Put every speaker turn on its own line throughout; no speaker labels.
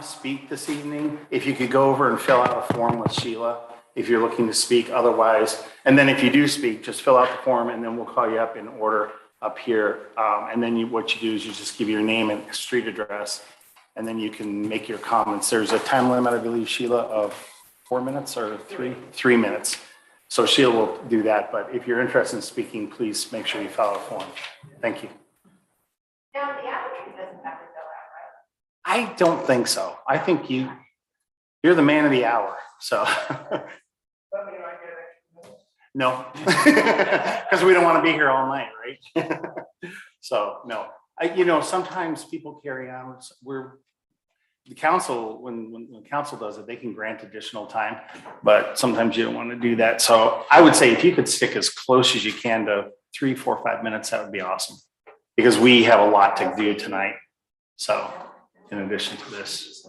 Speak this evening, if you could go over and fill out a form with Sheila, if you're looking to speak otherwise. And then if you do speak, just fill out the form and then we'll call you up in order up here. And then what you do is you just give your name and street address, and then you can make your comments. There's a time limit, I believe, Sheila, of 4 minutes or 3 minutes. So Sheila will do that. But if you're interested in speaking, please make sure you fill out a form. Thank you.
Now, the applicant doesn't have to fill out, right?
I don't think so. I think you're the man of the hour, so. No, because we don't want to be here all night, right? So, no. Sometimes people carry on. The council, when the council does it, they can grant additional time, but sometimes you don't want to do that. So I would say if you could stick as close as you can to 3, 4, 5 minutes, that would be awesome. Because we have a lot to do tonight. So in addition to this.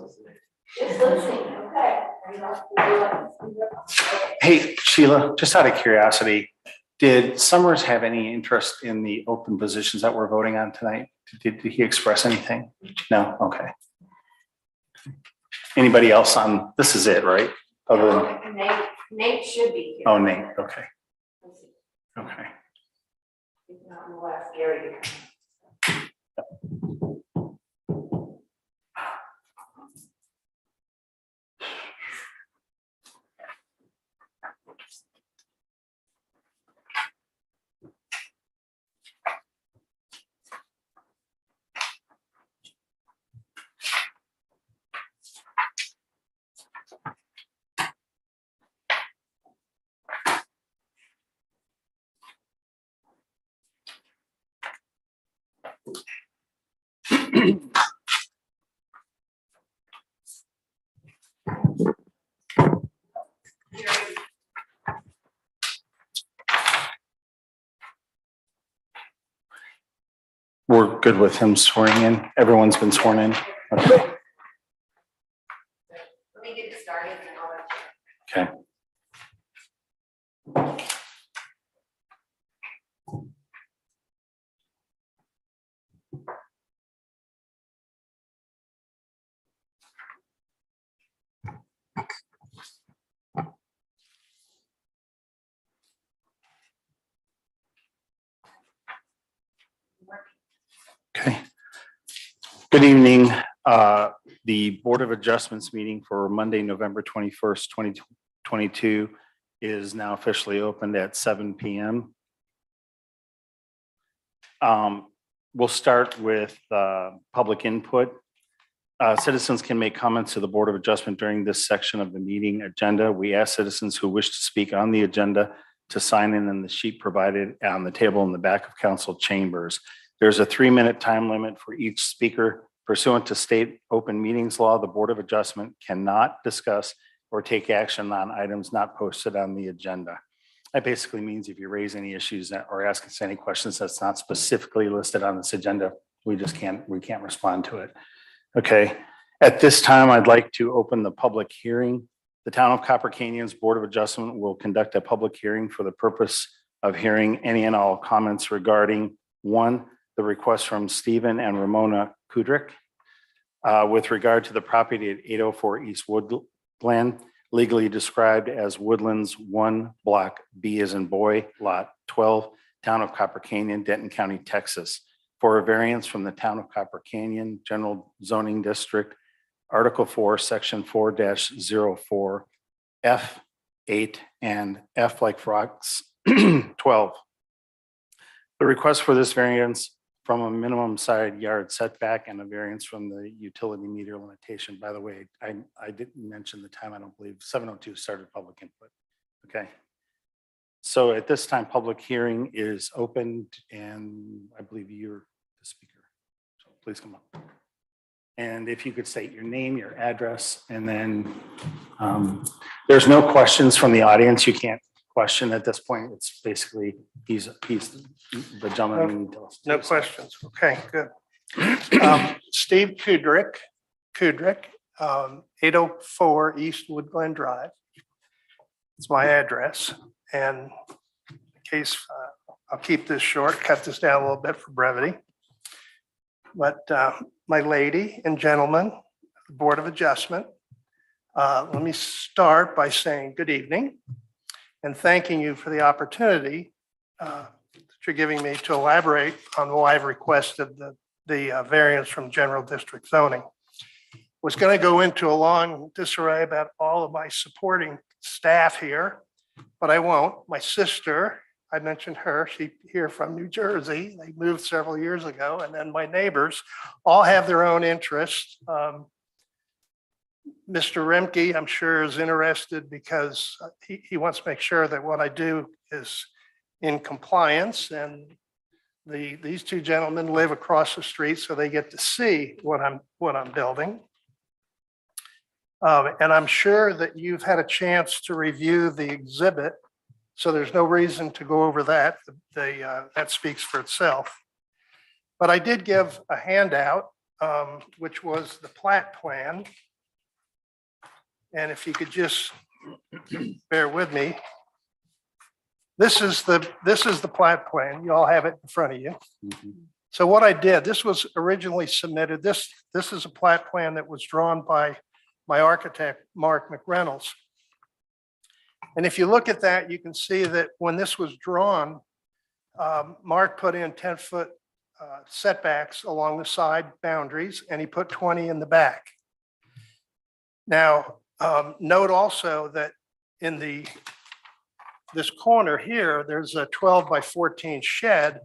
Hey, Sheila, just out of curiosity, did Summers have any interest in the open positions that we're voting on tonight? Did he express anything? No? Okay. Anybody else on, this is it, right? Other than
Nate should be here.
Oh, Nate, okay. Okay.
He's not in the last area.
We're good with him swearing in. Everyone's been sworn in. Okay.
Let me get it started and all that.
Okay. Okay. Good evening. The Board of Adjustments meeting for Monday, November 21st, 2022 is now officially opened at 7 p.m. We'll start with public input. Citizens can make comments to the Board of Adjustment during this section of the meeting agenda. We ask citizens who wish to speak on the agenda to sign in the sheet provided on the table in the back of council chambers. There's a 3-minute time limit for each speaker. Pursuant to state open meetings law, the Board of Adjustment cannot discuss or take action on items not posted on the agenda. That basically means if you raise any issues or ask us any questions that's not specifically listed on this agenda, we can't respond to it. Okay. At this time, I'd like to open the public hearing. The Town of Copper Canyon's Board of Adjustment will conduct a public hearing for the purpose of hearing any and all comments regarding 1, the request from Stephen and Ramona Kudrick with regard to the property at 804 East Woodland, legally described as Woodlands 1 Block B as in boy, Lot 12, Town of Copper Canyon, Denton County, Texas, for a variance from the Town of Copper Canyon General Zoning District, Article 4, Section 4-04, F8 and F like frogs 12. The request for this variance from a minimum side yard setback and a variance from the utility meter limitation. By the way, I didn't mention the time. I don't believe 7:02 started public input. Okay. So at this time, public hearing is opened, and I believe you're the speaker. So please come up. And if you could state your name, your address, and then there's no questions from the audience. You can't question at this point. It's basically he's the gentleman.
No questions. Okay, good. Steve Kudrick, 804 East Woodland Drive. It's my address. And in case I'll keep this short, cut this down a little bit for brevity. But my lady and gentleman, Board of Adjustment. Let me start by saying good evening and thanking you for the opportunity that you're giving me to elaborate on why I've requested the variance from general district zoning. Was going to go into a long disarray about all of my supporting staff here, but I won't. My sister, I mentioned her, she here from New Jersey. They moved several years ago. And then my neighbors all have their own interests. Mr. Remke, I'm sure, is interested because he wants to make sure that what I do is in compliance. And these two gentlemen live across the street, so they get to see what I'm building. And I'm sure that you've had a chance to review the exhibit, so there's no reason to go over that. That speaks for itself. But I did give a handout, which was the plat plan. And if you could just bear with me. This is the plat plan. You all have it in front of you. So what I did, this was originally submitted. This is a plat plan that was drawn by my architect, Mark McReynolds. And if you look at that, you can see that when this was drawn, Mark put in 10-foot setbacks along the side boundaries, and he put 20 in the back. Now, note also that in this corner here, there's a 12 by 14 shed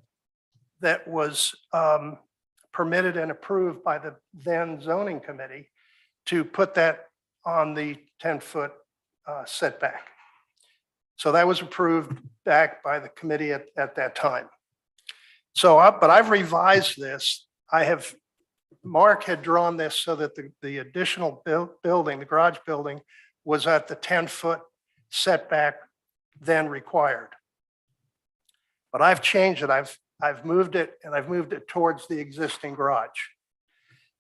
that was permitted and approved by the then zoning committee to put that on the 10-foot setback. So that was approved back by the committee at that time. So, but I've revised this. Mark had drawn this so that the additional building, the garage building, was at the 10-foot setback then required. But I've changed it. I've moved it, and I've moved it towards the existing garage.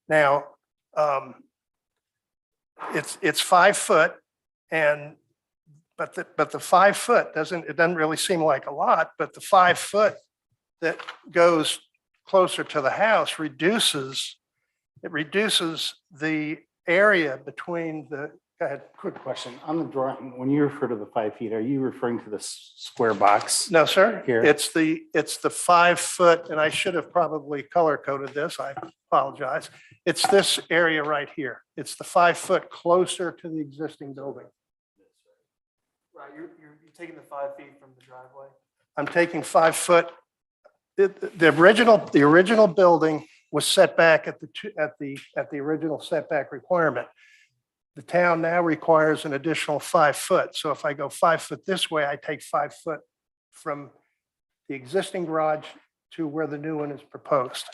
Now, it's 5 foot, but the 5 foot doesn't really seem like a lot, but the 5 foot that goes closer to the house reduces the area between the. Go ahead.
Quick question. On the drawing, when you refer to the 5 feet, are you referring to the square box?
No, sir.
Here.
It's the 5 foot, and I should have probably color coded this. I apologize. It's this area right here. It's the 5 foot closer to the existing building.
Right, you're taking the 5 feet from the driveway.
I'm taking 5 foot. The original building was set back at the original setback requirement. The town now requires an additional 5 foot. So if I go 5 foot this way, I take 5 foot from the existing garage to where the new one is proposed.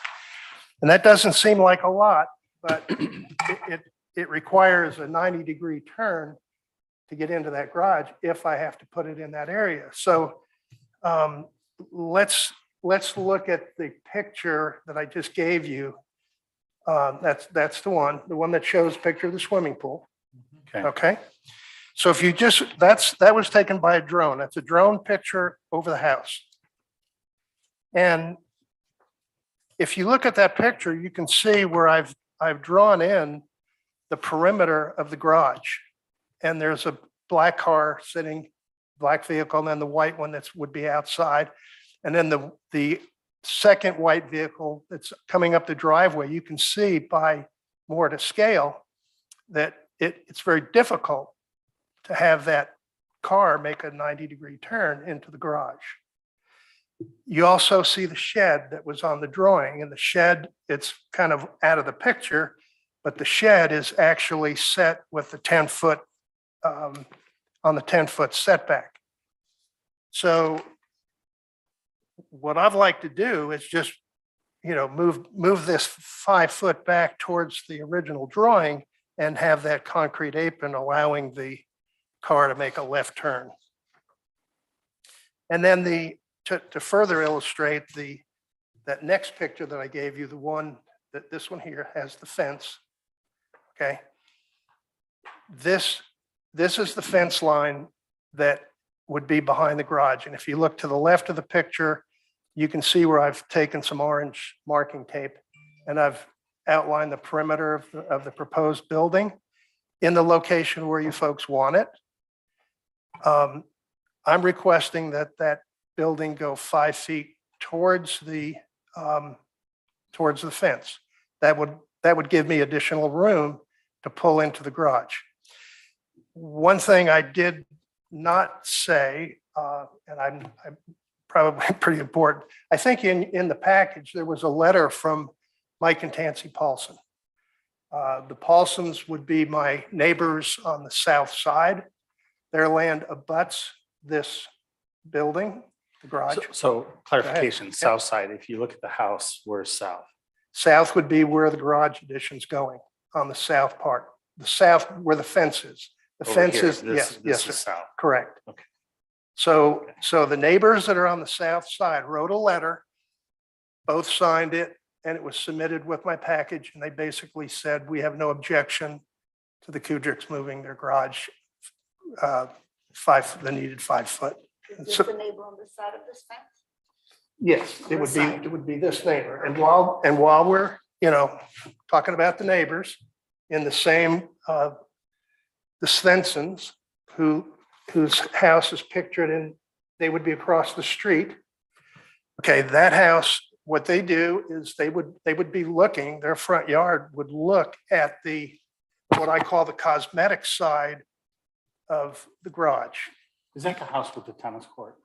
And that doesn't seem like a lot, but it requires a 90-degree turn to get into that garage if I have to put it in that area. So let's look at the picture that I just gave you. That's the one that shows picture of the swimming pool. Okay. So if you that was taken by a drone. That's a drone picture over the house. And if you look at that picture, you can see where I've drawn in the perimeter of the garage. And there's a black car sitting, black vehicle, and then the white one that would be outside. And then the second white vehicle that's coming up the driveway, you can see by more to scale that it's very difficult to have that car make a 90-degree turn into the garage. You also see the shed that was on the drawing, and the shed, it's kind of out of the picture, but the shed is actually set with the 10-foot on the 10-foot setback. So what I'd like to do is just, move this 5 foot back towards the original drawing and have that concrete apron allowing the car to make a left turn. And then to further illustrate that next picture that I gave you, this one here has the fence. Okay. This is the fence line that would be behind the garage. And if you look to the left of the picture, you can see where I've taken some orange marking tape and I've outline the perimeter of the proposed building in the location where you folks want it. I'm requesting that that building go 5 feet towards the fence. That would give me additional room to pull into the garage. One thing I did not say, and I'm probably pretty important, I think in the package, there was a letter from Mike and Tansy Paulson. The Paulsons would be my neighbors on the south side. Their land abuts this building, the garage.
So clarification, south side, if you look at the house, where's south?
South would be where the garage addition's going, on the south part. The south where the fence is. The
Over
fence
here.
is, yes,
This
sir,
is south.
correct.
Okay.
So the neighbors that are on the south side wrote a letter, both signed it, and it was submitted with my package, and they basically said, we have no objection to the Kudricks moving their garage the needed 5 foot.
Is
So-
this the neighbor on the side of this fence?
Yes, it would be this neighbor. And while we're, talking about the neighbors, in the same, the Svensons, whose house is pictured in, they would be across the street. Okay, that house, what they do is they would be looking, their front yard would look at what I call the cosmetic side of the garage.
Is that the house with the tennis court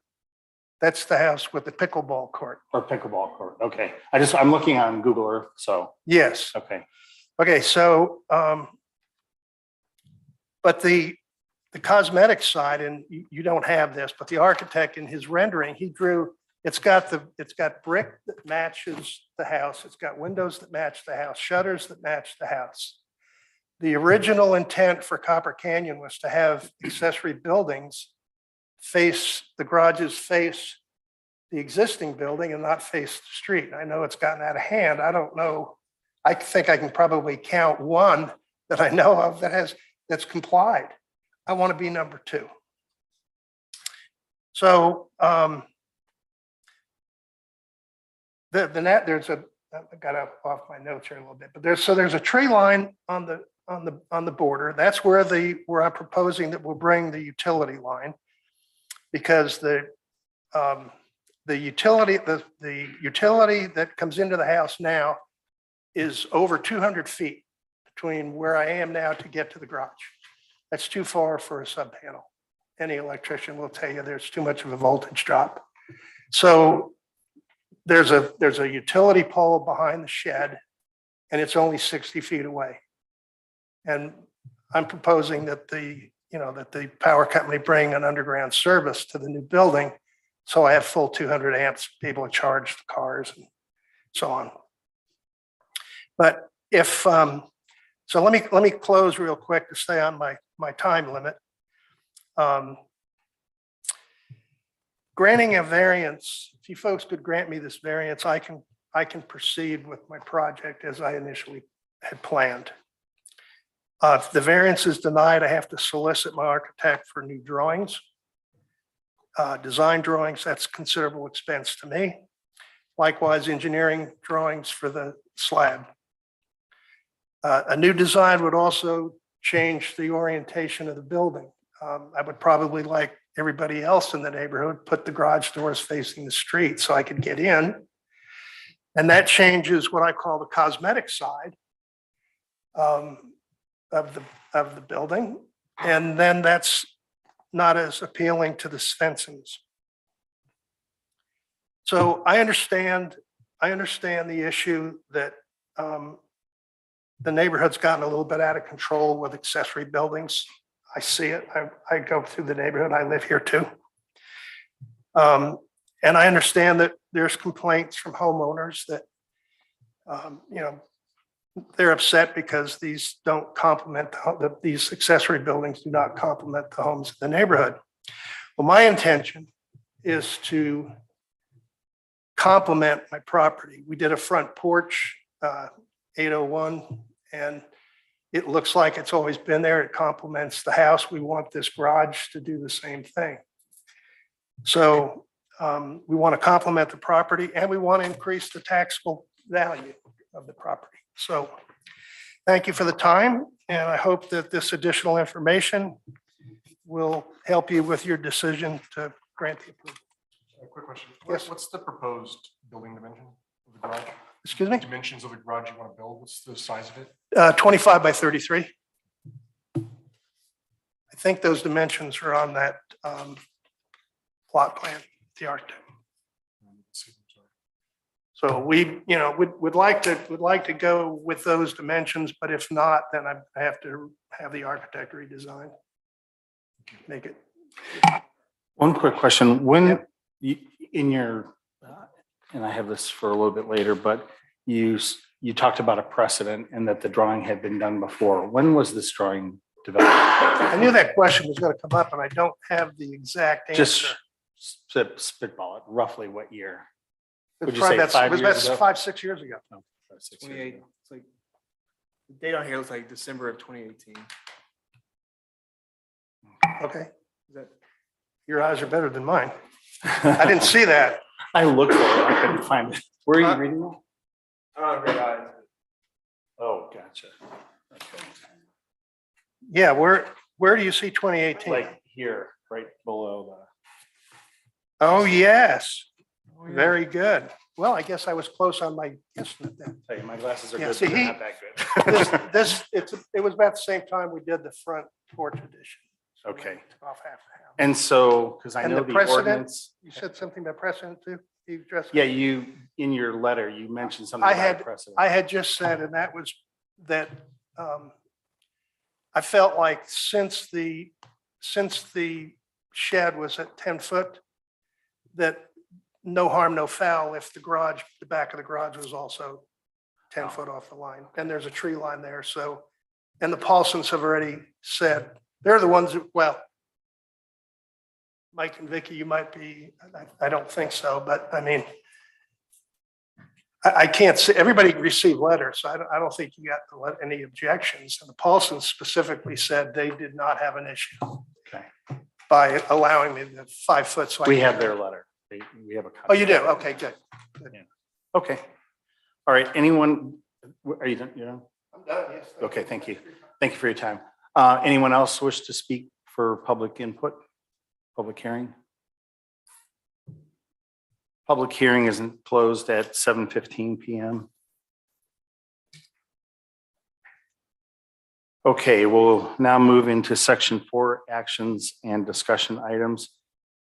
That's the house with the pickleball court.
or pickleball court? Okay. I'm looking on Google Earth, so,
Yes.
okay.
Okay, so, but the cosmetic side, and you don't have this, but the architect in his rendering, he drew, it's got brick that matches the house. It's got windows that match the house, shutters that match the house. The original intent for Copper Canyon was to have accessory buildings the garages face the existing building and not face the street. I know it's gotten out of hand. I don't know. I think I can probably count one that I know of that's complied. I want to be number 2. So I got off my notes here a little bit, but there's a tree line on the border. That's where I'm proposing that we'll bring the utility line, because the utility that comes into the house now is over 200 feet between where I am now to get to the garage. That's too far for a sub panel. Any electrician will tell you there's too much of a voltage drop. So there's a utility pole behind the shed, and it's only 60 feet away. And I'm proposing that the power company bring an underground service to the new building, so I have full 200 amps, be able to charge the cars and so on. But so let me close real quick to stay on my time limit. Granting a variance, if you folks could grant me this variance, I can proceed with my project as I initially had planned. If the variance is denied, I have to solicit my architect for new drawings. Design drawings, that's considerable expense to me. Likewise, engineering drawings for the slab. A new design would also change the orientation of the building. I would probably, like everybody else in the neighborhood, put the garage doors facing the street so I could get in. And that changes what I call the cosmetic side of the building. And then that's not as appealing to the Svensons. So I understand the issue that the neighborhood's gotten a little bit out of control with accessory buildings. I see it. I go through the neighborhood. I live here too. And I understand that there's complaints from homeowners that, they're upset because these don't complement, these accessory buildings do not complement the homes in the neighborhood. Well, my intention is to complement my property. We did a front porch, 801, and it looks like it's always been there. It complements the house. We want this garage to do the same thing. So we want to complement the property, and we want to increase the taxable value of the property. So thank you for the time, and I hope that this additional information will help you with your decision to grant the approval.
A quick question.
Yes.
What's the proposed building dimension of the garage?
Excuse me?
Dimensions of the garage you want to build? What's the size of it?
25 by 33. I think those dimensions are on that plot plan, the architect.
Let's see, sorry.
So we, would like to go with those dimensions, but if not, then I have to have the architect redesign. Make it.
One quick question, when
Yep.
you, in your, and I have this for a little bit later, but you talked about a precedent and that the drawing had been done before. When was this drawing developed?
I knew that question was going to come up, and I don't have the exact answer.
Just spitball it, roughly what year?
It's
would you
probably
say
about-
5
was
years
about
ago?
5, 6 years ago.
No, 5, 6 years
28,
ago.
it's like, the date on here looks like December of 2018.
Okay,
Is that,
your eyes are better than mine. I didn't see that.
I looked for it, I couldn't find it. Where are you reading that?
I don't have great eyes.
Oh, gotcha. Okay.
Yeah, where do you see 2018?
Like here, right below
Oh, yes,
Oh, yeah.
very good. Well, I guess I was close on my guessing at
Tell you, my glasses are
Yeah,
good,
see,
but they're
he-
not that good.
it was about the same time we did the front porch addition. So we
Okay.
took off half the house.
And so, because I
And
know
the
the
precedent?
ordinance,
You said something about precedent too? You addressed.
yeah, you, in your letter, you mentioned something
I
about
had-
precedent.
I had just said, and that was that I felt like since the shed was at 10 foot, that no harm, no foul if the back of the garage was also 10 foot off the line. And there's a tree line there. So, and the Paulsons have already said, they're the ones that, well, Mike and Vicky, you might be, I don't think so, but I mean, I can't see, everybody received letters, so I don't think you got any objections. And the Paulsons specifically said they did not have an issue
Okay,
by allowing me the 5 foot. So I
we
can-
have their letter. We have a copy.
Oh, you do? Okay, good.
Okay. All right, anyone, are you done? You're done?
I'm done, yes.
Okay, thank you. Thank you for your time. Anyone else wish to speak for public input, public hearing? Public hearing isn't closed at 7:15 PM. Okay, we'll now move into section 4, actions and discussion items.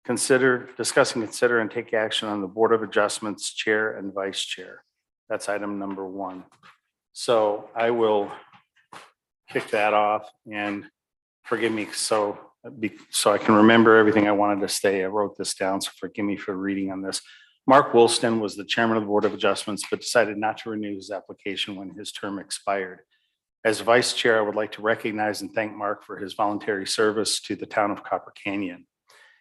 Discuss and consider and take action on the Board of Adjustments Chair and Vice Chair. That's item number 1. So I will kick that off and forgive me so I can remember everything I wanted to say. I wrote this down, so forgive me for reading on this. Mark Woolston was the chairman of the Board of Adjustments, but decided not to renew his application when his term expired. As vice chair, I would like to recognize and thank Mark for his voluntary service to the town of Copper Canyon.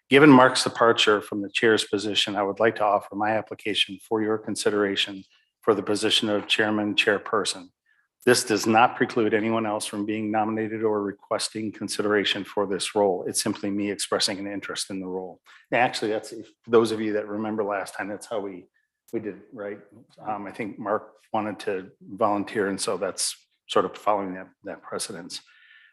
Given Mark's departure from the chair's position, I would like to offer my application for your consideration for the position of chairman, chairperson. This does not preclude anyone else from being nominated or requesting consideration for this role. It's simply me expressing an interest in the role. Actually, that's, if those of you that remember last time, that's how we did, right? I think Mark wanted to volunteer, and so that's sort of following that precedence.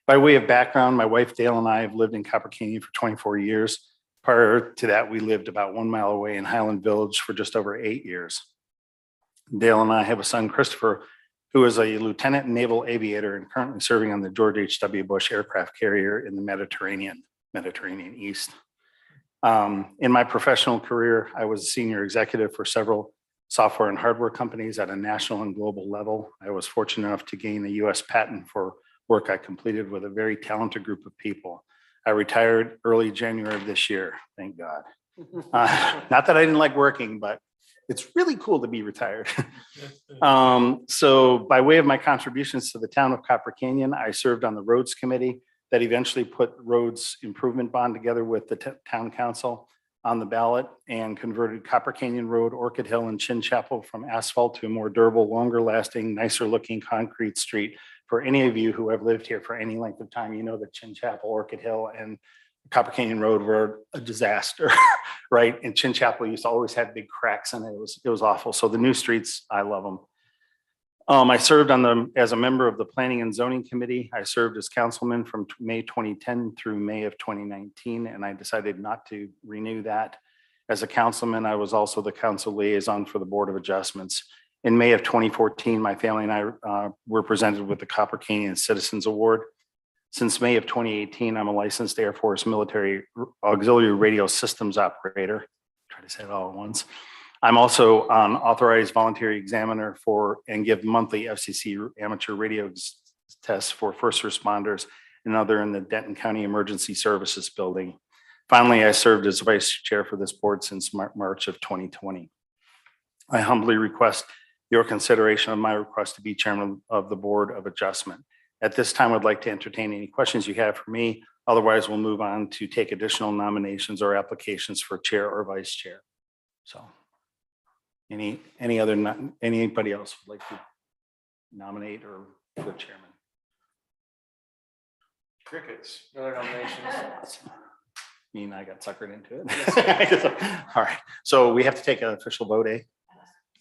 By way of background, my wife Dale and I have lived in Copper Canyon for 24 years. Prior to that, we lived about 1 mile away in Highland Village for just over 8 years. Dale and I have a son, Christopher, who is a lieutenant naval aviator and currently serving on the George H.W. Bush aircraft carrier in the Mediterranean East. In my professional career, I was a senior executive for several software and hardware companies at a national and global level. I was fortunate enough to gain a U.S. patent for work I completed with a very talented group of people. I retired early January of this year, thank God. Not that I didn't like working, but it's really cool to be retired. So by way of my contributions to the town of Copper Canyon, I served on the roads committee that eventually put roads improvement bond together with the town council on the ballot and converted Copper Canyon Road, Orchid Hill, and Chin Chapel from asphalt to a more durable, longer lasting, nicer looking concrete street. For any of you who have lived here for any length of time, you know that Chin Chapel, Orchid Hill, and Copper Canyon Road were a disaster, right? And Chin Chapel used to always have big cracks in it. It was awful. So the new streets, I love them. I served as a member of the Planning and Zoning Committee. I served as councilman from May 2010 through May of 2019, and I decided not to renew that. As a councilman, I was also the council liaison for the Board of Adjustments. In May of 2014, my family and I were presented with the Copper Canyon Citizens Award. Since May of 2018, I'm a licensed Air Force military auxiliary radio systems operator. Try to say it all at once. I'm also an authorized voluntary examiner and give monthly FCC amateur radio tests for first responders and other in the Denton County Emergency Services Building. Finally, I served as vice chair for this board since March of 2020. I humbly request your consideration of my request to be chairman of the Board of Adjustment. At this time, I'd like to entertain any questions you have for me. Otherwise, we'll move on to take additional nominations or applications for chair or vice chair. So anybody else would like to nominate or for chairman?
Crickets, no other nominations.
I got suckered into it. All right, so we have to take an official vote, eh?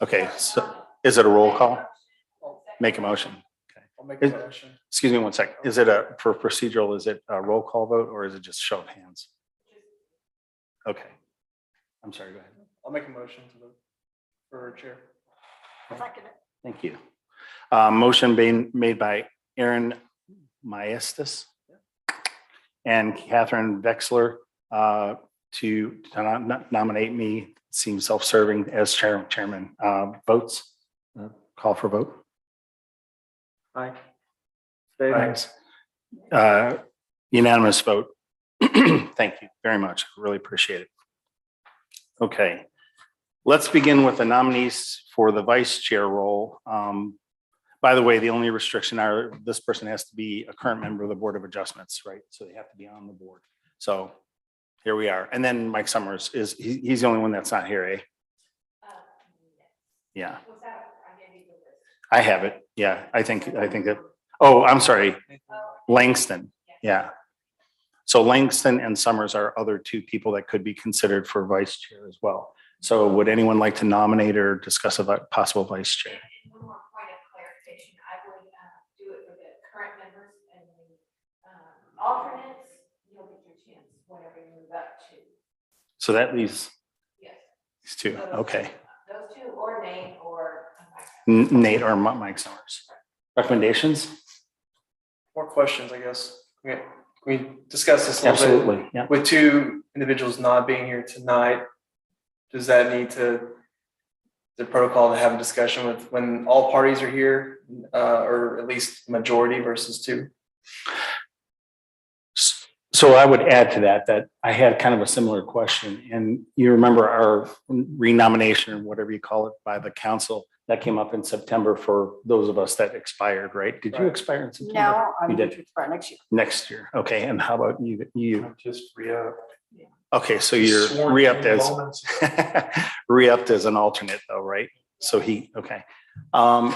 Okay, so is it a roll call? Make a motion.
I'll make a motion.
Excuse me one second. Is it for procedural, is it a roll call vote or is it just show of hands? Okay. I'm sorry, go ahead.
I'll make a motion to vote for chair.
Thank you. Motion being made by Aaron Maestas and Catherine Vexler to nominate me, seems self-serving as chairman. Votes, call for vote.
Aye.
Thanks. Unanimous vote. Thank you very much. Really appreciate it. Okay. Let's begin with the nominees for the vice chair role. By the way, the only restriction are this person has to be a current member of the Board of Adjustments, right? So they have to be on the board. So here we are. And then Mike Summers he's the only one that's not here, eh? Yeah. I have it. Yeah, I think that, oh, I'm sorry. Langston. Yeah. So Langston and Summers are other two people that could be considered for vice chair as well. So would anyone like to nominate or discuss a possible vice chair?
And one more point of clarification, I would do it for the current members and the alternates, you'll get your chance whenever you move up to.
So that leaves
Yes.
these two. Okay.
Those two or Nate or.
Nate or Mike Summers. Recommendations?
More questions, I guess. Okay. Can we discuss this a little bit?
Absolutely. Yeah.
With two individuals not being here tonight, does that need the protocol to have a discussion with when all parties are here, or at least majority versus two?
So I would add to that I had kind of a similar question, and you remember our renomination or whatever you call it by the council that came up in September for those of us that expired, right? Did you
Right.
expire in September?
No, I'm
You
going
did.
to expire next year.
Next year. Okay. And how about you?
Just re-up.
Okay. So you're
Sworn
re-upped
in
as
moments.
re-upped as an alternate though, right? So okay.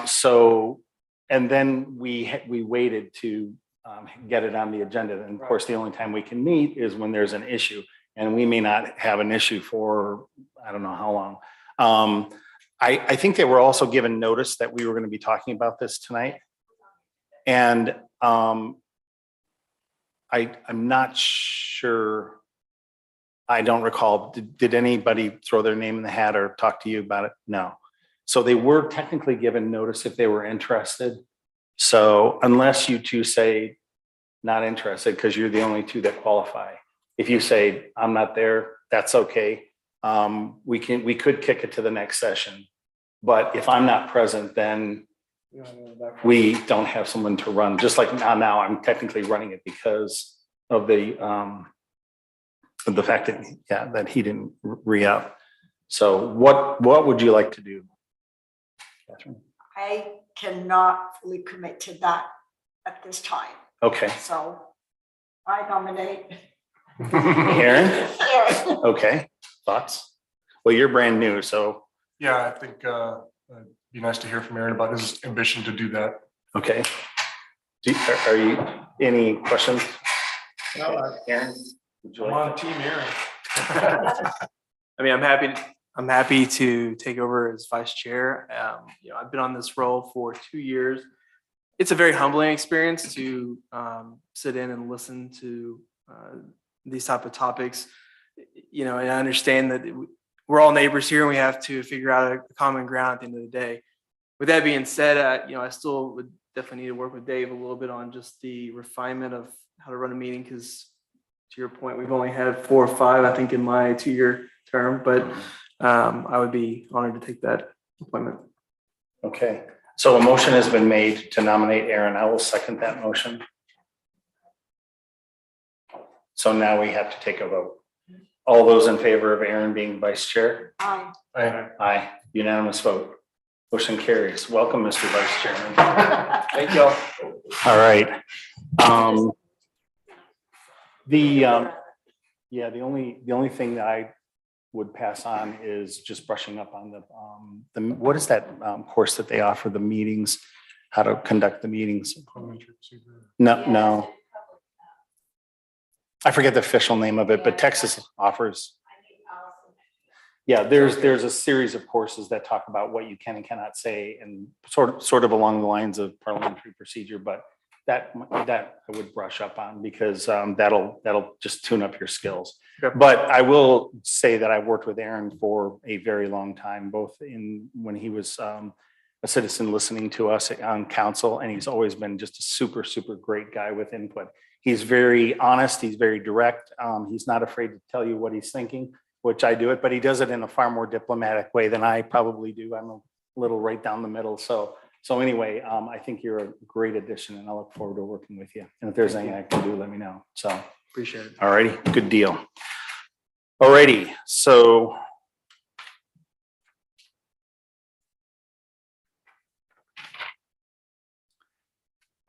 So, and then we waited to get it on the agenda. And of course, the only time we can meet is when there's an issue, and we may not have an issue for, I don't know how long. I think they were also given notice that we were going to be talking about this tonight. And I'm not sure. I don't recall. Did anybody throw their name in the hat or talk to you about it? No. So they were technically given notice if they were interested. So unless you two say not interested, because you're the only two that qualify. If you say I'm not there, that's okay. We could kick it to the next session. But if I'm not present, then we don't have someone to run. Just like now I'm technically running it because of the fact that he didn't re-up. So what would you like to do, Catherine?
I cannot fully commit to that at this time.
Okay.
So I nominate.
Aaron? Okay. Thoughts? Well, you're brand new, so.
Yeah, I think it'd be nice to hear from Aaron about his ambition to do that.
Okay. Are you, any questions?
No,
Aaron? Would you
I'm
like
on team Aaron.
I mean, I'm happy I'm happy to take over as vice chair. I've been on this role for 2 years. It's a very humbling experience to sit in and listen to these type of topics. And I understand that we're all neighbors here and we have to figure out a common ground at the end of the day. With that being said, I still would definitely need to work with Dave a little bit on just the refinement of how to run a meeting, because to your point, we've only had 4 or 5, I think, in my 2-year term, but I would be honored to take that appointment.
Okay, so a motion has been made to nominate Aaron. I will second that motion. So now we have to take a vote. All those in favor of Aaron being vice chair?
Aye.
Aye, unanimous vote. Motion carries. Welcome, Mr. Vice Chairman.
Thank y'all.
All right. The only thing that I would pass on is just brushing up on the what is that course that they offer the meetings, how to conduct the meetings?
Parliamentary procedure.
No. I forget the official name of it, but Texas offers. Yeah, there's a series of courses that talk about what you can and cannot say, and sort of along the lines of parliamentary procedure, but that I would brush up on, because that'll just tune up your skills.
Yep.
But I will say that I worked with Aaron for a very long time, both when he was a citizen listening to us on council, and he's always been just a super, super great guy with input. He's very honest, he's very direct, he's not afraid to tell you what he's thinking, which I do it, but he does it in a far more diplomatic way than I probably do. I'm a little right down the middle. So anyway, I think you're a great addition, and I look forward to working with you. And if there's anything I can do, let me know. So
Appreciate it.
all righty, good deal. All righty, so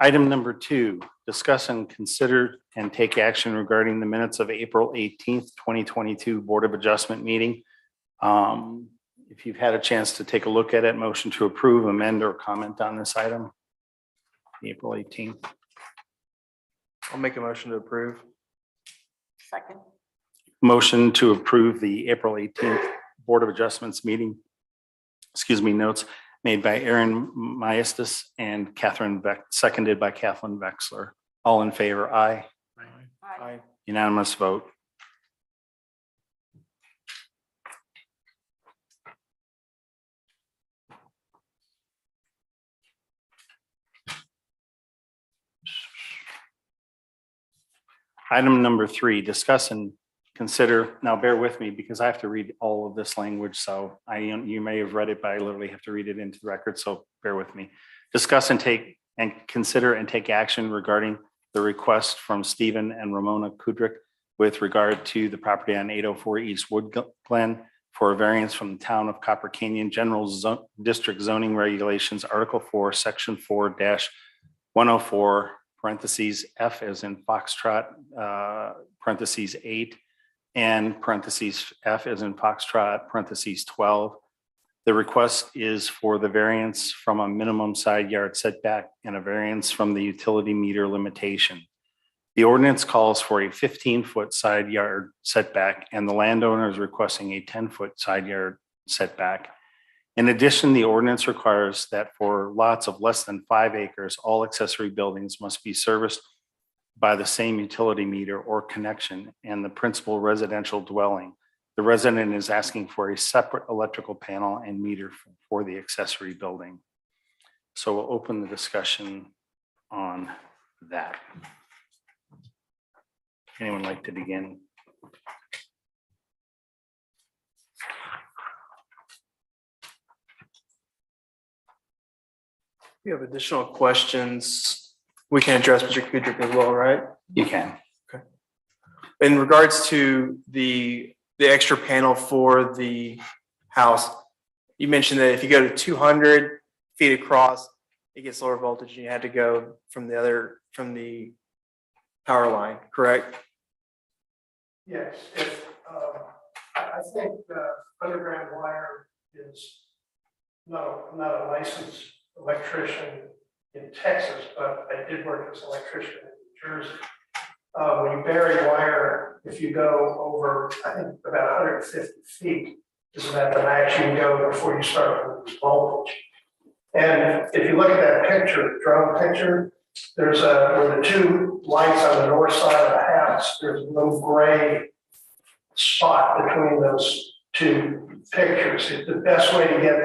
item number 2, discuss and consider and take action regarding the minutes of April 18th, 2022 Board of Adjustment meeting. If you've had a chance to take a look at it, motion to approve, amend, or comment on this item. April 18th.
I'll make a motion to approve.
Second.
Motion to approve the April 18th Board of Adjustments meeting. Notes made by Aaron Maestas and Catherine Beck, seconded by Kathleen Vexler. All in favor, aye.
Aye.
Unanimous vote. Item number 3, discuss and consider, now bear with me because I have to read all of this language. So you may have read it, but I literally have to read it into the record. So bear with me. Discuss and consider and take action regarding the request from Stephen and Ramona Kudrick with regard to the property on 804 East Wood Glen for a variance from the town of Copper Canyon General District Zoning Regulations, Article 4, Section 4-104, parentheses F as in Foxtrot, parentheses 8, and parentheses F as in Foxtrot, parentheses 12. The request is for the variance from a minimum side yard setback and a variance from the utility meter limitation. The ordinance calls for a 15-foot side yard setback, and the landowner is requesting a 10-foot side yard setback. In addition, the ordinance requires that for lots of less than 5 acres, all accessory buildings must be serviced by the same utility meter or connection and the principal residential dwelling. The resident is asking for a separate electrical panel and meter for the accessory building. So we'll open the discussion on that. Anyone like to begin?
If you have additional questions, we can address Mr. Kudrick as well, right?
You can.
In regards to the extra panel for the house, you mentioned that if you go to 200 feet across, it gets lower voltage and you had to go from the power line, correct?
Yes, I think underground wire is not a licensed electrician in Texas, but I did work as an electrician in New Jersey. When you bury wire, if you go over, I think about 150 feet, Isn't that the max you can go before you start with voltage? And if you look at that picture, drone picture, there's where the two lights on the north side of the house, there's a little gray spot between those two pictures. The best way to get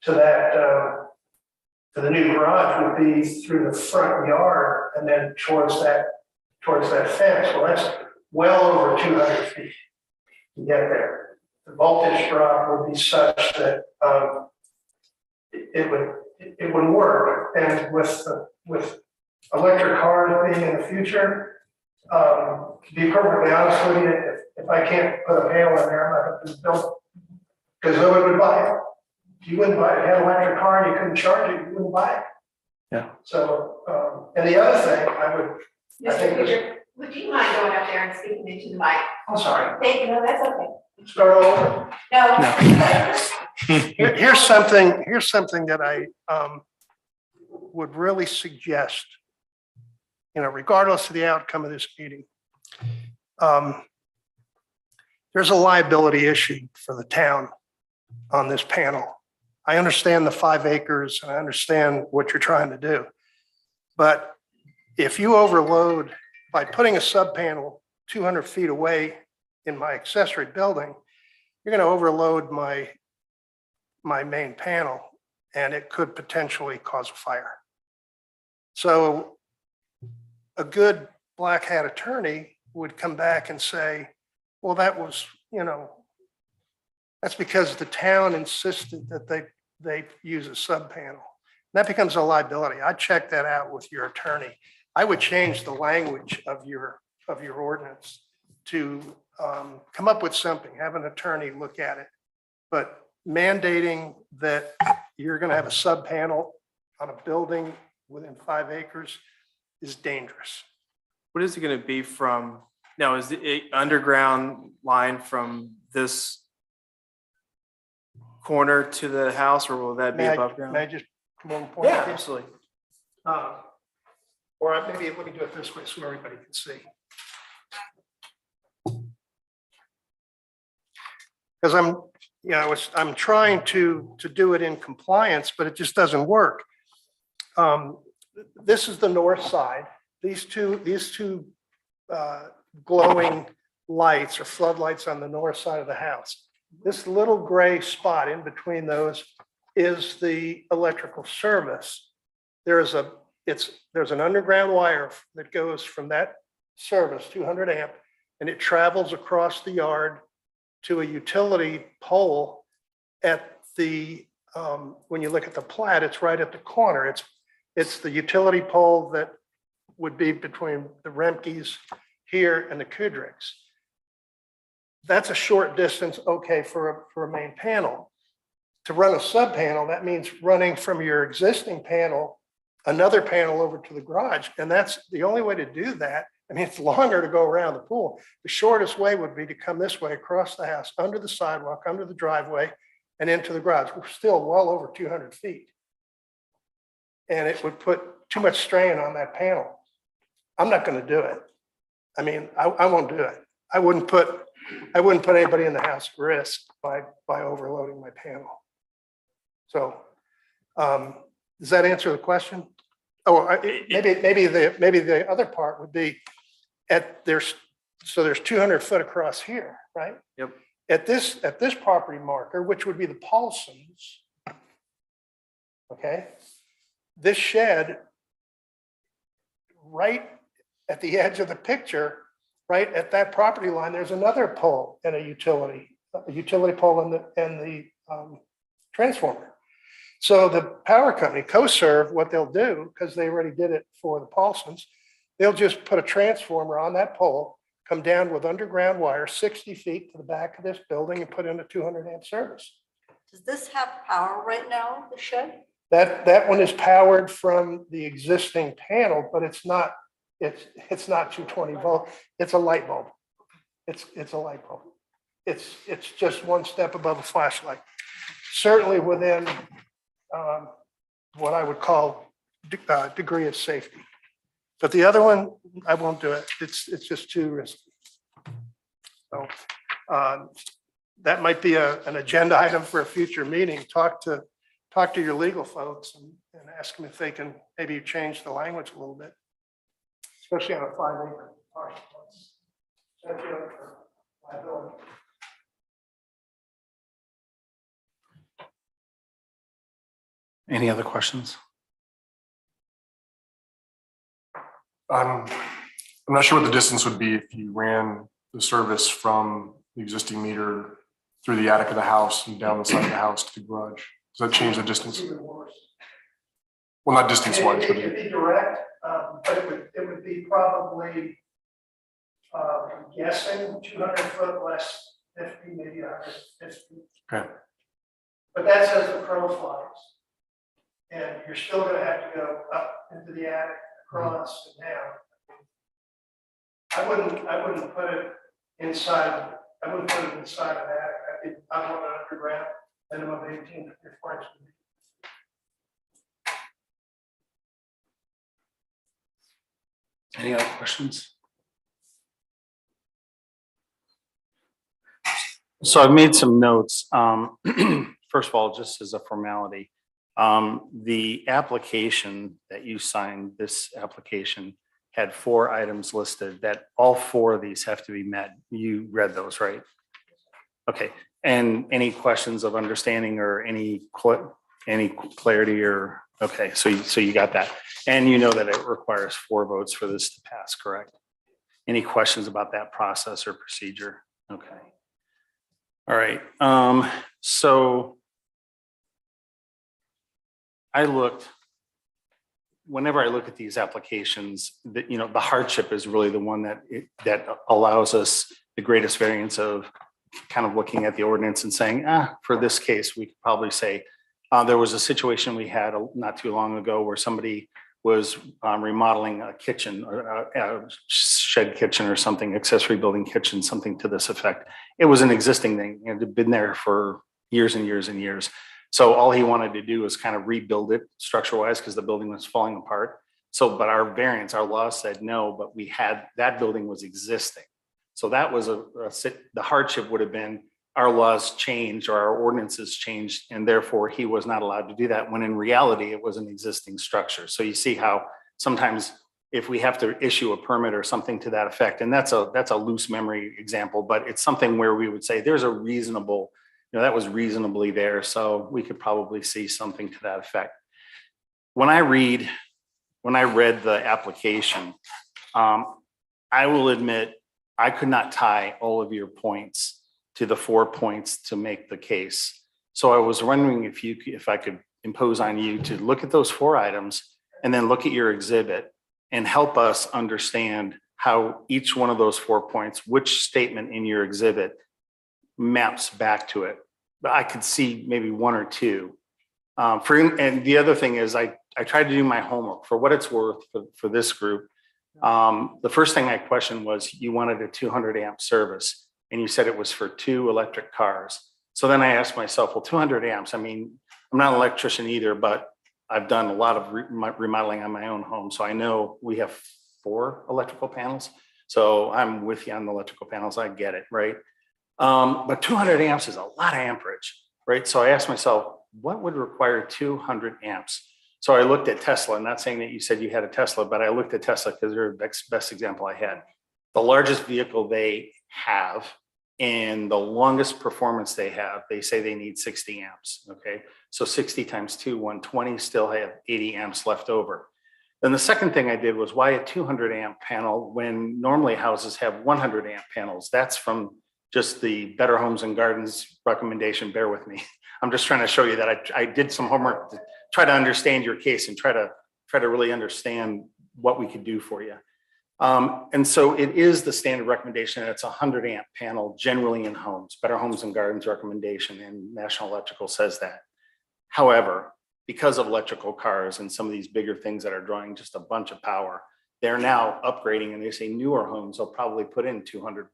to that, to the new garage would be through the front yard and then towards that fence. Well, that's well over 200 feet to get there. The voltage drop would be such that it would work. And with electric cars being in the future, to be perfectly honest with you, if I can't put a panel in there, I'm not going to build it because no one would buy it. If you wouldn't buy it, if you had an electric car and you couldn't charge it, you wouldn't buy it.
Yeah.
So, and the other thing I
Mr.
think
Peter, would you mind going up there and speaking into the mic?
I'm sorry,
Thank you, no, that's okay.
start over.
No.
Here's something that I would really suggest, regardless of the outcome of this meeting. There's a liability issue for the town on this panel. I understand the 5 acres and I understand what you're trying to do. But if you overload by putting a sub panel 200 feet away in my accessory building, you're going to overload my main panel and it could potentially cause a fire. So a good black hat attorney would come back and say, well, that was, that's because the town insisted that they use a sub panel. That becomes a liability. I checked that out with your attorney. I would change the language of your ordinance to come up with something, have an attorney look at it. But mandating that you're going to have a sub panel on a building within 5 acres is dangerous.
What is it going to be from? Now, is the underground line from this corner to the house, or will that be above ground?
May I just come on point?
Yeah, absolutely.
Or maybe let me do it this way so everybody can see. Because I'm trying to do it in compliance, but it just doesn't work. This is the north side. These two glowing lights or floodlights on the north side of the house. This little gray spot in between those is the electrical service. There's an underground wire that goes from that service, 200 amp, and it travels across the yard to a utility pole at the, when you look at the plat, it's right at the corner. It's the utility pole that would be between the Remkes here and the Kudricks. That's a short distance, okay, for a main panel. To run a sub panel, that means running from your existing panel, another panel over to the garage. And that's the only way to do that. I mean, it's longer to go around the pool. The shortest way would be to come this way across the house, under the sidewalk, under the driveway, and into the garage. We're still well over 200 feet. And it would put too much strain on that panel. I'm not going to do it. I mean, I won't do it. I wouldn't put anybody in the house at risk by overloading my panel. So, does that answer the question? Oh, maybe the other part would be there's 200 foot across here, right?
Yep.
At this property marker, which would be the Paulsons, okay? This shed, right at the edge of the picture, right at that property line, there's another pole and a utility pole and the transformer. So the power company, CoServe, what they'll do, because they already did it for the Paulsons, they'll just put a transformer on that pole, come down with underground wire 60 feet to the back of this building and put in a 200 amp service.
Does this have power right now, the shed?
That one is powered from the existing panel, but it's not 220 volt. It's a light bulb. It's a light bulb. It's just one step above a flashlight. Certainly within what I would call degree of safety. But the other one, I won't do it. It's just too risky. So that might be an agenda item for a future meeting. Talk to your legal folks and ask them if they can maybe change the language a little bit, especially on a 5-acre parcel. Thank you for liability.
Any other questions?
I'm not sure what the distance would be if you ran the service from the existing meter through the attic of the house and down the side of the house to the garage. Does that change the distance?
Even worse.
Well, not distance wise,
It
but
could be direct, but it would be probably, I'm guessing 200 foot less 50, maybe 150.
okay.
But that's as the crow flies. And you're still gonna have to go up into the attic, across and down. I wouldn't put it inside, I wouldn't put it inside of that. I'd want it underground, minimum 18 feet.
Any other questions? So I've made some notes. First of all, just as a formality, the application that you signed, this application had 4 items listed that all 4 of these have to be met. You read those, right? Okay. And any questions of understanding or any clarity or, okay, so you got that. And you know that it requires 4 votes for this to pass, correct? Any questions about that process or procedure? Okay. All right. So whenever I look at these applications, that, you know, the hardship is really the one that allows us the greatest variance of kind of looking at the ordinance and saying, for this case, we could probably say, there was a situation we had not too long ago where somebody was remodeling a kitchen or a shed kitchen or something, accessory building kitchen, something to this effect. It was an existing thing. It had been there for years and years and years. So all he wanted to do was kind of rebuild it structure wise because the building was falling apart. So, but our variance, our law said no, but we had, that building was existing. So that was the hardship would have been our laws changed or our ordinances changed, and therefore he was not allowed to do that when in reality it was an existing structure. So you see how sometimes if we have to issue a permit or something to that effect, and that's a loose memory example, but it's something where we would say there's a reasonable, you know, that was reasonably there. So we could probably see something to that effect. When I read the application, I will admit I could not tie all of your points to the 4 points to make the case. So I was wondering if I could impose on you to look at those 4 items and then look at your exhibit and help us understand how each one of those 4 points, which statement in your exhibit maps back to it. But I could see maybe 1 or 2. And the other thing is I tried to do my homework for what it's worth for this group. The first thing I questioned was you wanted a 200 amp service and you said it was for 2 electric cars. So then I asked myself, well, 200 amps, I mean, I'm not an electrician either, but I've done a lot of remodeling on my own home. So I know we have 4 electrical panels. So I'm with you on the electrical panels. I get it, right? But 200 amps is a lot of amperage, right? So I asked myself, what would require 200 amps? So I looked at Tesla. I'm not saying that you said you had a Tesla, but I looked at Tesla because they're the best example I had. The largest vehicle they have and the longest performance they have, they say they need 60 amps, okay? So 60 times 2, 120, still have 80 amps left over. Then the second thing I did was why a 200 amp panel when normally houses have 100 amp panels? That's from just the Better Homes and Gardens recommendation. Bear with me. I'm just trying to show you that I did some homework to try to understand your case and try to really understand what we could do for you. And so it is the standard recommendation. It's a 100 amp panel generally in homes. Better Homes and Gardens recommendation, and National Electrical says that. However, because of electrical cars and some of these bigger things that are drawing just a bunch of power, they're now upgrading, and they say newer homes will probably put in 200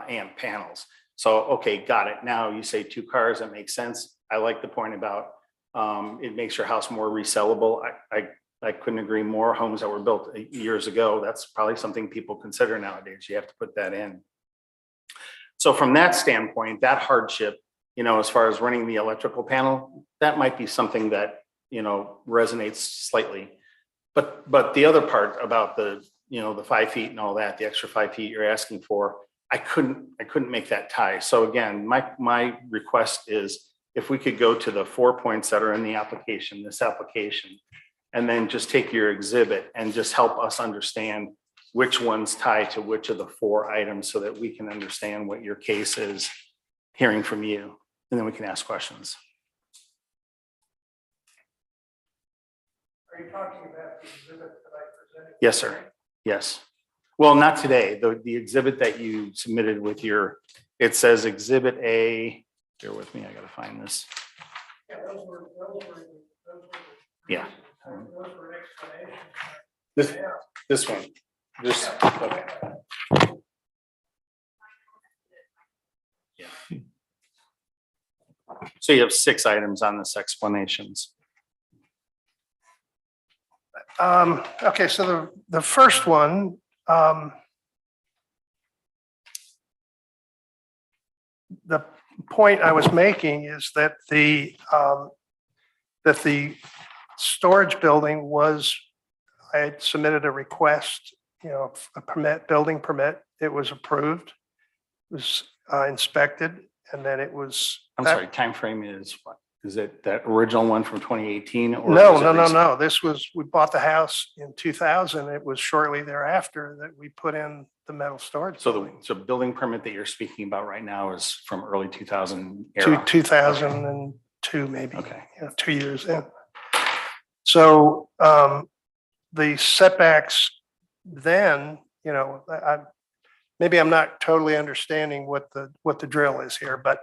amp panels. So, okay, got it. Now you say 2 cars, that makes sense. I like the point about it makes your house more resellable. I couldn't agree more. Homes that were built years ago, that's probably something people consider nowadays. You have to put that in. So from that standpoint, that hardship, as far as running the electrical panel, that might be something that, resonates slightly. But the other part about the 5 feet and all that, the extra 5 feet you're asking for, I couldn't make that tie. So again, my request is if we could go to the 4 points that are in the application, this application, and then just take your exhibit and just help us understand which ones tie to which of the 4 items so that we can understand what your case is hearing from you. And then we can ask questions.
Are you talking about the exhibit that I presented?
Yes, sir. Yes. Well, not today. The exhibit that you submitted with it says Exhibit A. Bear with me. I got to find this.
Yeah, those were.
Yeah.
Those were explanations.
This one. Okay. Yeah. So you have 6 items on this explanations.
Okay, so the first one, the point I was making is that the storage building I had submitted a request, a building permit. It was approved, it was inspected, and then it was.
I'm sorry, timeframe is what? Is it that original one from 2018? Or
No,
is it
no, no,
recent?
no. We bought the house in 2000. It was shortly thereafter that we put in the metal storage.
So
building.
the building permit that you're speaking about right now is from early 2000 era.
2002, maybe.
Okay.
2 years in. So the setbacks then, maybe I'm not totally understanding what the drill is here, but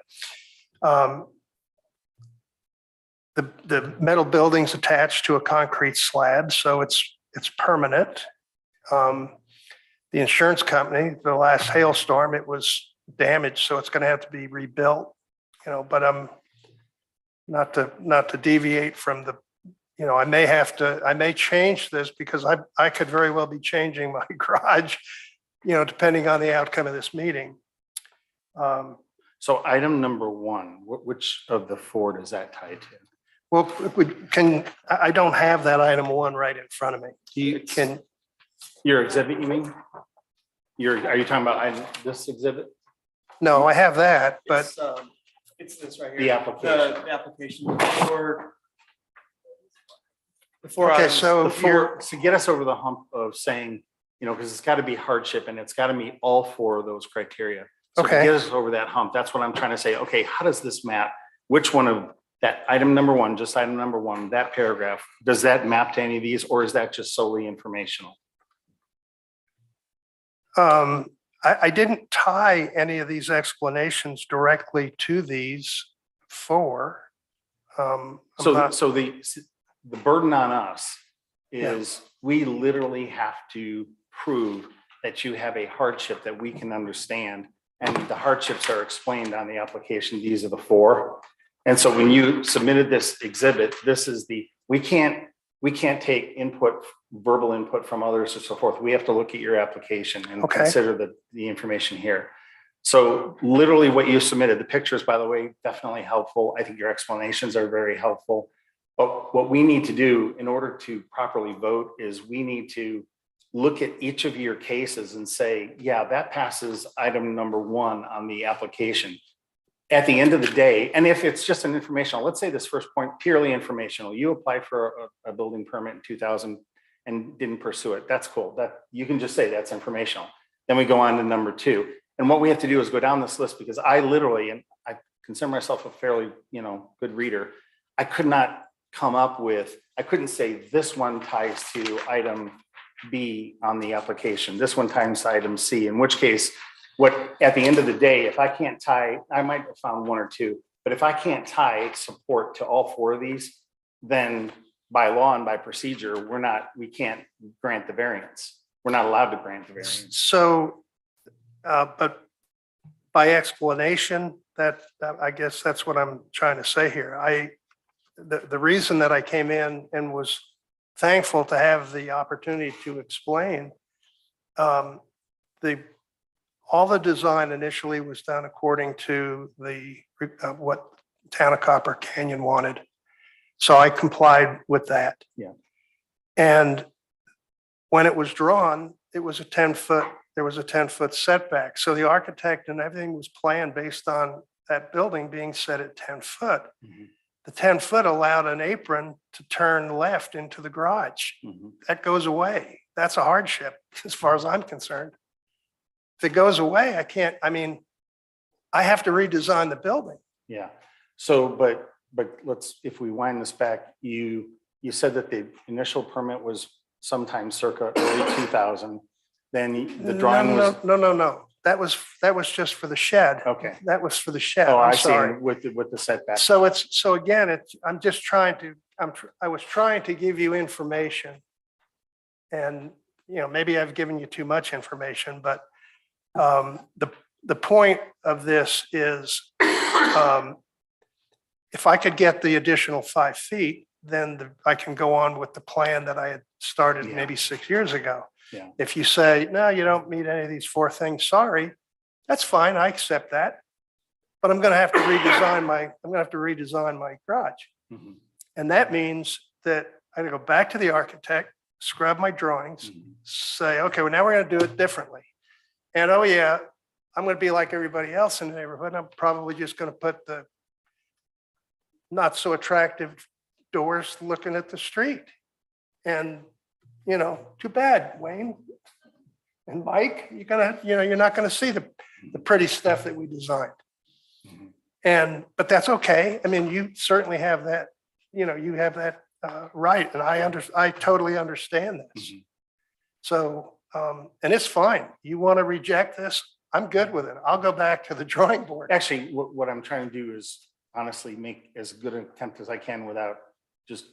the metal building's attached to a concrete slab, so it's permanent. The insurance company, the last hailstorm, it was damaged, so it's going to have to be rebuilt. But I'm not to deviate from the. I may change this because I could very well be changing my garage, depending on the outcome of this meeting.
So item number 1, which of the 4 does that tie to?
Well, I don't have that item 1 right in front of me.
Your exhibit, you mean? Are you talking about this exhibit?
No, I have that, but
It's this right here.
The application.
The application before
okay,
items.
so
To get us over the hump of saying, because it's got to be hardship and it's got to meet all 4 of those criteria. So to
Okay.
get us over that hump, that's what I'm trying to say. Okay, how does this map? Which one of that item number 1, just item number 1, that paragraph, does that map to any of these, or is that just solely informational?
I didn't tie any of these explanations directly to these 4.
So the burden on us is we literally have to prove that you have a hardship that we can understand. And the hardships are explained on the application. These are the 4. And so when you submitted this exhibit, this is we can't take verbal input from others or so forth. We have to look at your application and consider the information here. So literally what you submitted, the pictures, by the way, definitely helpful. I think your explanations are very helpful. But what we need to do in order to properly vote is we need to look at each of your cases and say, yeah, that passes item number 1 on the application. At the end of the day, and if it's just an informational, let's say this first point, purely informational, you applied for a building permit in 2000 and didn't pursue it. That's cool. That you can just say that's informational. Then we go on to number 2. And what we have to do is go down this list because I literally, and I consider myself a fairly, good reader. I could not come up with, I couldn't say this one ties to item B on the application. This one ties to item C, in which case, at the end of the day, if I can't tie, I might have found 1 or 2, but if I can't tie support to all 4 of these, then by law and by procedure, we can't grant the variance. We're not allowed to grant the variance.
So, but by explanation, that I guess that's what I'm trying to say here. The reason that I came in and was thankful to have the opportunity to explain, the all the design initially was done according to what Town of Copper Canyon wanted. So I complied with that.
Yeah.
And when it was drawn, it was a 10-foot, there was a 10-foot setback. So the architect and everything was planned based on that building being set at 10 foot.
Mhm.
The 10 foot allowed an apron to turn left into the garage.
Mhm.
That goes away. That's a hardship as far as I'm concerned. If it goes away, I have to redesign the building.
Yeah. So, but if we wind this back, you said that the initial permit was sometime circa early 2000. Then the drawing was,
No. That was just for the shed.
okay.
That was for the shed.
Oh,
I'm
I see,
sorry.
with the setback.
So again, I'm just trying to, I was trying to give you information. And, maybe I've given you too much information, but the point of this is if I could get the additional 5 feet, then I can go on with the plan that I had started
Yeah.
maybe 6 years ago.
Yeah.
If you say, no, you don't meet any of these 4 things, sorry, that's fine. I accept that. But I'm going to have to redesign my garage.
Mhm.
And that means that I gotta go back to the architect, scrub my drawings,
Mhm.
say, okay, well, now we're going to do it differently. And oh yeah, I'm going to be like everybody else in the neighborhood. I'm probably just going to put the not so attractive doors looking at the street. And, too bad, Wayne and Mike, you're not going to see the pretty stuff that we designed.
Mhm.
But that's okay. You certainly have that, you have that right. And I totally understand this.
Mhm.
So, and it's fine. You want to reject this? I'm good with it. I'll go back to the drawing board.
Actually, what I'm trying to do is honestly make as good an attempt as I can without just,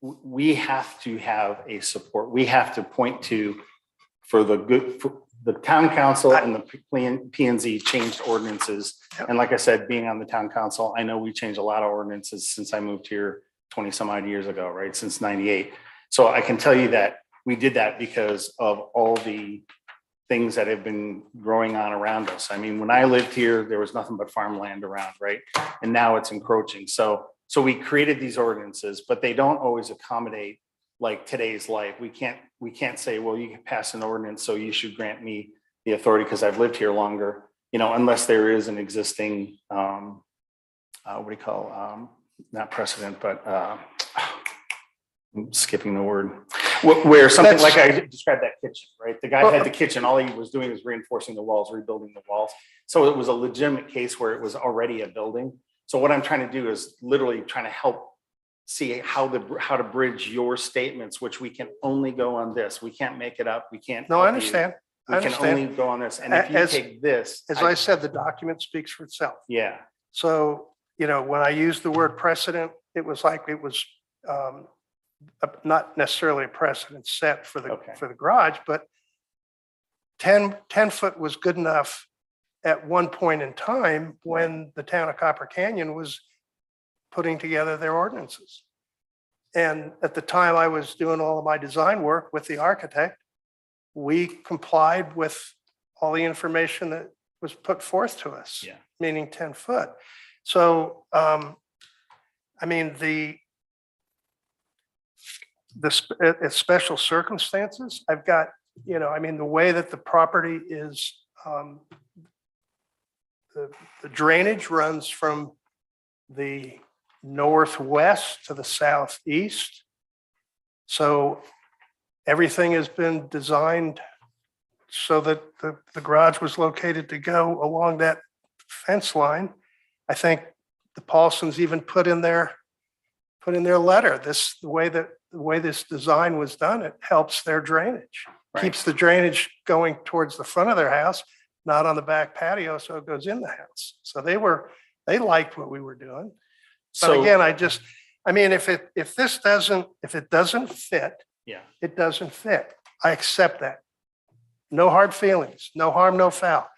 we have to have a support. We have to point to for the town council and the P and Z changed ordinances.
Yep.
And like I said, being on the town council, I know we changed a lot of ordinances since I moved here 20 some odd years ago, right? Since 98. So I can tell you that we did that because of all the things that have been growing on around us. When I lived here, there was nothing but farmland around, right? And now it's encroaching. So we created these ordinances, but they don't always accommodate like today's life. We can't say, well, you can pass an ordinance, so you should grant me the authority because I've lived here longer, unless there is an existing, what do you call, not precedent, but I'm skipping the word, where something like I described that kitchen, right? The guy had the kitchen, all he was doing was reinforcing the walls, rebuilding the walls. So it was a legitimate case where it was already a building. So what I'm trying to do is literally trying to help see how to bridge your statements, which we can only go on this. We can't make it up. We can't.
No, I understand.
We can only go on this. And if you take this.
As I said, the document speaks for itself.
Yeah.
So, when I used the word precedent, it was like it was not necessarily a precedent set for the garage, but 10 foot was good enough at one point in time when the town of Copper Canyon was putting together their ordinances. And at the time I was doing all of my design work with the architect, we complied with all the information that was put forth to us,
Yeah.
meaning 10 foot. So, it's special circumstances. I've got, the way that the property is, the drainage runs from the northwest to the southeast. So everything has been designed so that the garage was located to go along that fence line. I think the Paulsons even put in their letter, the way this design was done, it helps their drainage.
Right.
Keeps the drainage going towards the front of their house, not on the back patio, so it goes in the house. So they liked what we were doing. But
So
again, if it doesn't fit,
yeah.
it doesn't fit. I accept that. No hard feelings, no harm, no foul.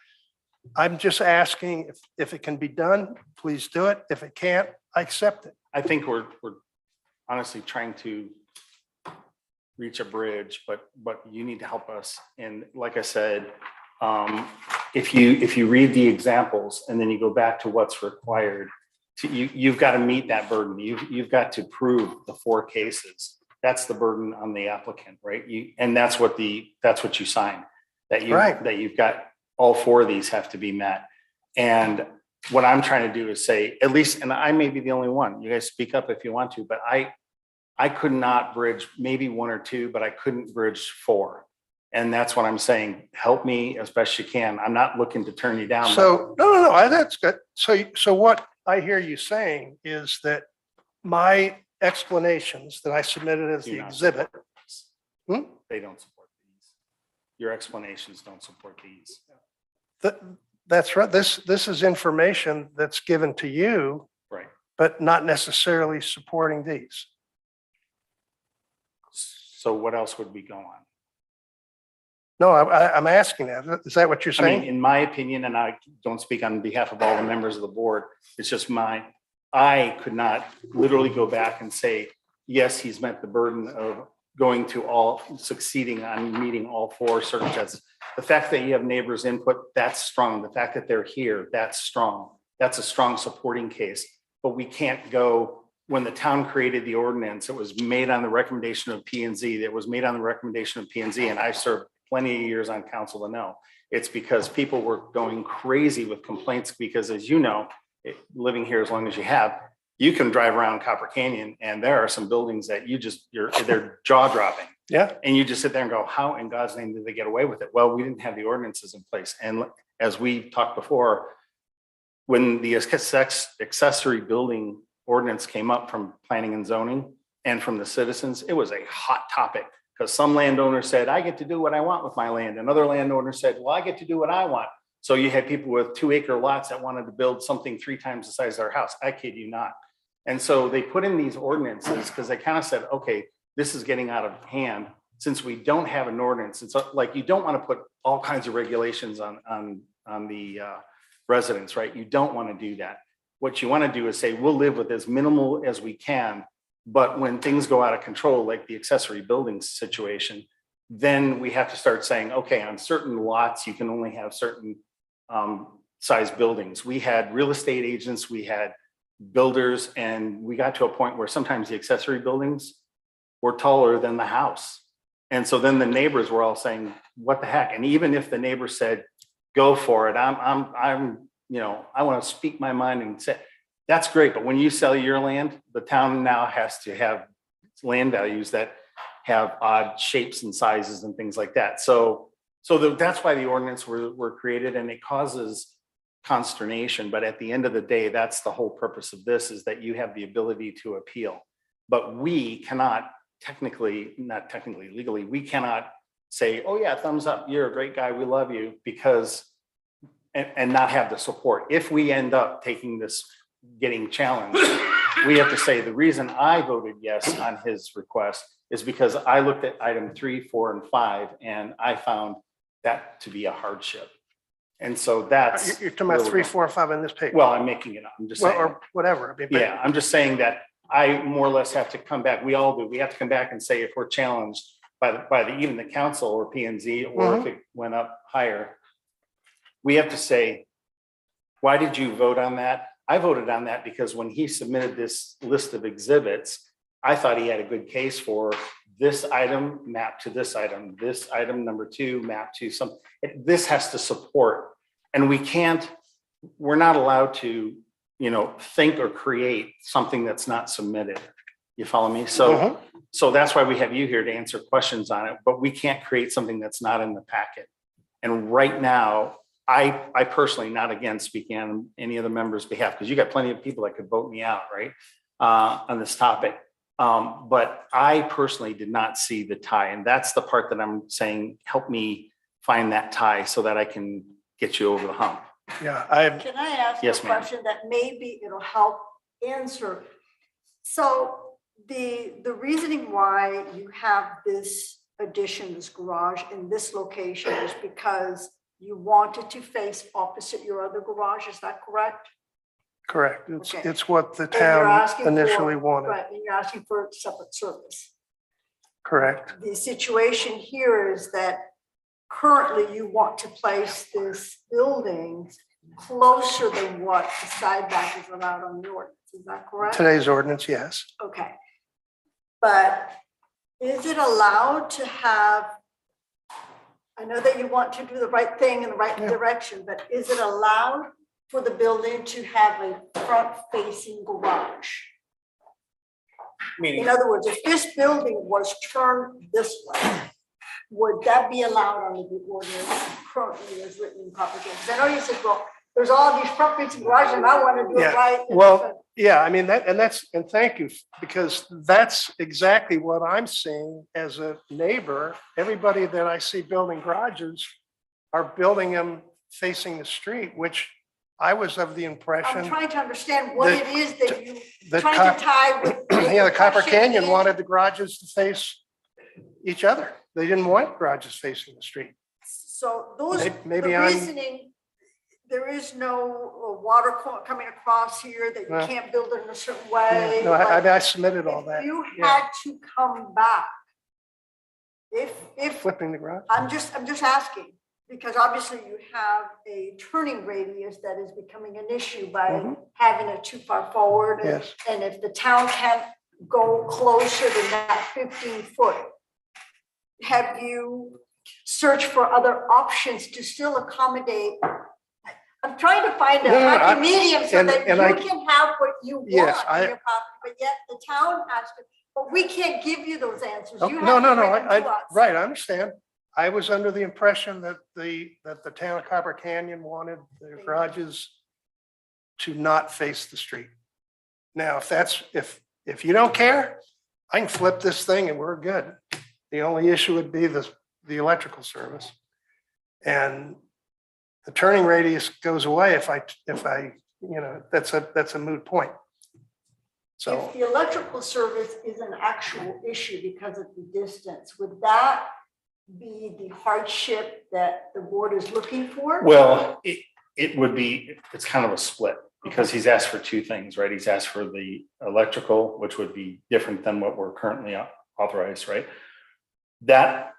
I'm just asking if it can be done, please do it. If it can't, I accept it.
I think we're honestly trying to reach a bridge, but you need to help us. And like I said, if you read the examples and then you go back to what's required, you've got to meet that burden. You've got to prove the 4 cases. That's the burden on the applicant, right? And that's what you sign, that
Right.
that you've got all 4 of these have to be met. And what I'm trying to do is say, at least, and I may be the only one, you guys speak up if you want to, but I could not bridge maybe 1 or 2, but I couldn't bridge 4. And that's what I'm saying. Help me as best you can. I'm not looking to turn you down.
So, no, that's good. So what I hear you saying is that my explanations that I submitted as
Do
the
not
exhibit,
support these.
Hmm?
They don't support these. Your explanations don't support these.
that's right. This is information that's given to you,
Right.
but not necessarily supporting these.
So what else would we go on?
No, I'm asking that. Is that what you're
I mean,
saying?
in my opinion, and I don't speak on behalf of all the members of the board, it's just I could not literally go back and say, yes, he's met the burden of succeeding on meeting all 4 certain tests. The fact that you have neighbors' input, that's strong. The fact that they're here, that's strong. That's a strong supporting case. But we can't go, when the town created the ordinance, it was made on the recommendation of P&Z. It was made on the recommendation of P&Z, and I served plenty of years on council to know. It's because people were going crazy with complaints because, as you know, living here as long as you have, you can drive around Copper Canyon and there are some buildings that they're jaw dropping.
Yeah.
And you just sit there and go, how in God's name did they get away with it? Well, we didn't have the ordinances in place. And as we talked before, when the accessory building ordinance came up from planning and zoning and from the citizens, it was a hot topic. Because some landowners said, I get to do what I want with my land. Another landowner said, well, I get to do what I want. So you had people with 2-acre lots that wanted to build something 3 times the size of their house. I kid you not. And so they put in these ordinances because they kind of said, okay, this is getting out of hand. Since we don't have an ordinance, it's like you don't want to put all kinds of regulations on the residents, right? You don't want to do that. What you want to do is say, we'll live with as minimal as we can. But when things go out of control, like the accessory buildings situation, then we have to start saying, okay, on certain lots, you can only have certain size buildings. We had real estate agents, we had builders, and we got to a point where sometimes the accessory buildings were taller than the house. And so then the neighbors were all saying, what the heck? And even if the neighbor said, go for it, I'm I want to speak my mind and say, that's great. But when you sell your land, the town now has to have land values that have odd shapes and sizes and things like that. So that's why the ordinance were created, and it causes consternation. But at the end of the day, that's the whole purpose of this, is that you have the ability to appeal. But we cannot legally, we cannot say, oh yeah, thumbs up, you're a great guy, we love you, because, and not have the support. If we end up taking this, getting challenged, we have to say the reason I voted yes on his request is because I looked at item 3, 4, and 5, and I found that to be a hardship. And so that's.
You're talking about 3, 4, and 5 in this paper.
Well, I'm making it up. I'm just saying.
Or whatever. I mean,
Yeah, I'm just saying that I more or less have to come back. We all do. We have to come back and say if we're challenged by even the council or P&Z, or if it went up higher, we have to say, why did you vote on that? I voted on that because when he submitted this list of exhibits, I thought he had a good case for this item mapped to this item number 2 mapped to some, this has to support. And we're not allowed to, think or create something that's not submitted. You follow me? So that's why we have you here to answer questions on it, but we can't create something that's not in the packet. And right now, I personally, not again speaking on any of the members' behalf, because you got plenty of people that could vote me out, right, on this topic. But I personally did not see the tie. And that's the part that I'm saying, help me find that tie so that I can get you over the hump.
Yeah,
Can I ask you a
Yes, ma'am.
question that maybe it'll help answer? So the reasoning why you have this addition, this garage in this location is because you wanted to face opposite your other garage, is that correct?
correct.
Okay.
It's what the
And you're
town
asking
initially
for-
wanted.
Right, and you're asking for separate service.
Correct.
The situation here is that currently you want to place this building closer than what the side back is allowed on the ordinance. Is that correct?
Today's ordinance, yes.
Okay. But is it allowed to have, I know that you want to do the right thing in the right direction, but is it allowed for the building to have a front-facing garage?
Meaning,
In other words, if this building was turned this way, would that be allowed under the ordinance currently as written in proper terms? I know you said, well, there's all these front-facing garages and I want to do it
Yeah,
right.
well, yeah, I mean, and thank you, because that's exactly what I'm seeing as a neighbor. Everybody that I see building garages are building them facing the street, which I was of the
I'm
impression
trying to understand what it is that you
that
trying to tie with.
yeah, the Copper
question
Canyon
is-
wanted the garages to face each other. They didn't want garages facing the street.
So those,
Maybe
the
I'm-
reasoning, there is no water coming across here that you
No.
can't build it in a certain way.
No, I
like,
I submitted all
if
that.
you
Yeah.
had to come back, if,
Flipping the garage?
I'm just asking, because obviously you have a turning radius that is becoming an issue by
Mhm.
having it too far forward.
Yes.
And if the town can't go closer than that 15 foot, have you searched for other options to still accommodate? I'm trying to find a
No, no,
happy
I-
medium so
and-
that
and
you
I-
can have what you want
Yes,
in your property, but yet the town has to, but we can't give you those answers.
Oh,
You
no,
have
no,
to
no,
bring them to us.
right, I understand. I was under the impression that the town of Copper Canyon wanted the garages to not face the street. Now, if you don't care, I can flip this thing and we're good. The only issue would be the electrical service. And the turning radius goes away if I, that's a moot point. So.
If the electrical service is an actual issue because of the distance, would that be the hardship that the board is looking for?
Well, it would be, it's kind of a split because he's asked for two things, right? He's asked for the electrical, which would be different than what we're currently authorized, right? That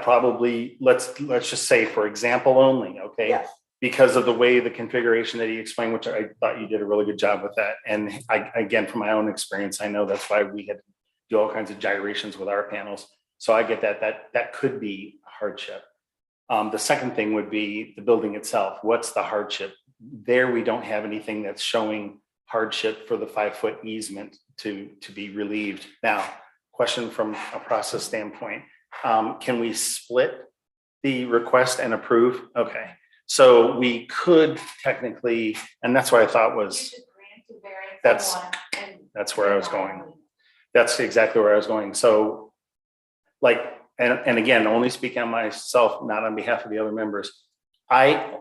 probably, let's just say for example only, okay?
Yes.
Because of the way the configuration that he explained, which I thought you did a really good job with that. And again, from my own experience, I know that's why we had to do all kinds of gyrations with our panels. So I get that could be a hardship. The second thing would be the building itself. What's the hardship? There, we don't have anything that's showing hardship for the 5-foot easement to be relieved. Now, question from a process standpoint, can we split the request and approve? Okay. So we could technically, and that's what I thought was, that's where I was going. That's exactly where I was going. So like, and again, only speaking on myself, not on behalf of the other members. I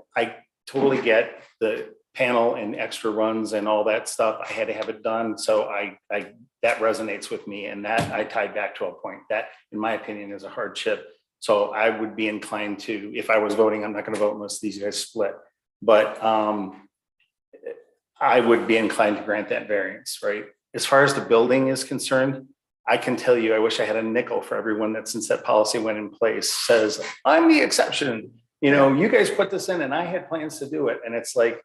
totally get the panel and extra runs and all that stuff. I had to have it done. So that resonates with me. And that I tied back to a point that, in my opinion, is a hardship. So I would be inclined to, if I was voting, I'm not going to vote unless these guys split, but I would be inclined to grant that variance, right? As far as the building is concerned, I can tell you, I wish I had a nickel for everyone that since that policy went in place says, I'm the exception. You guys put this in and I had plans to do it. And it's like,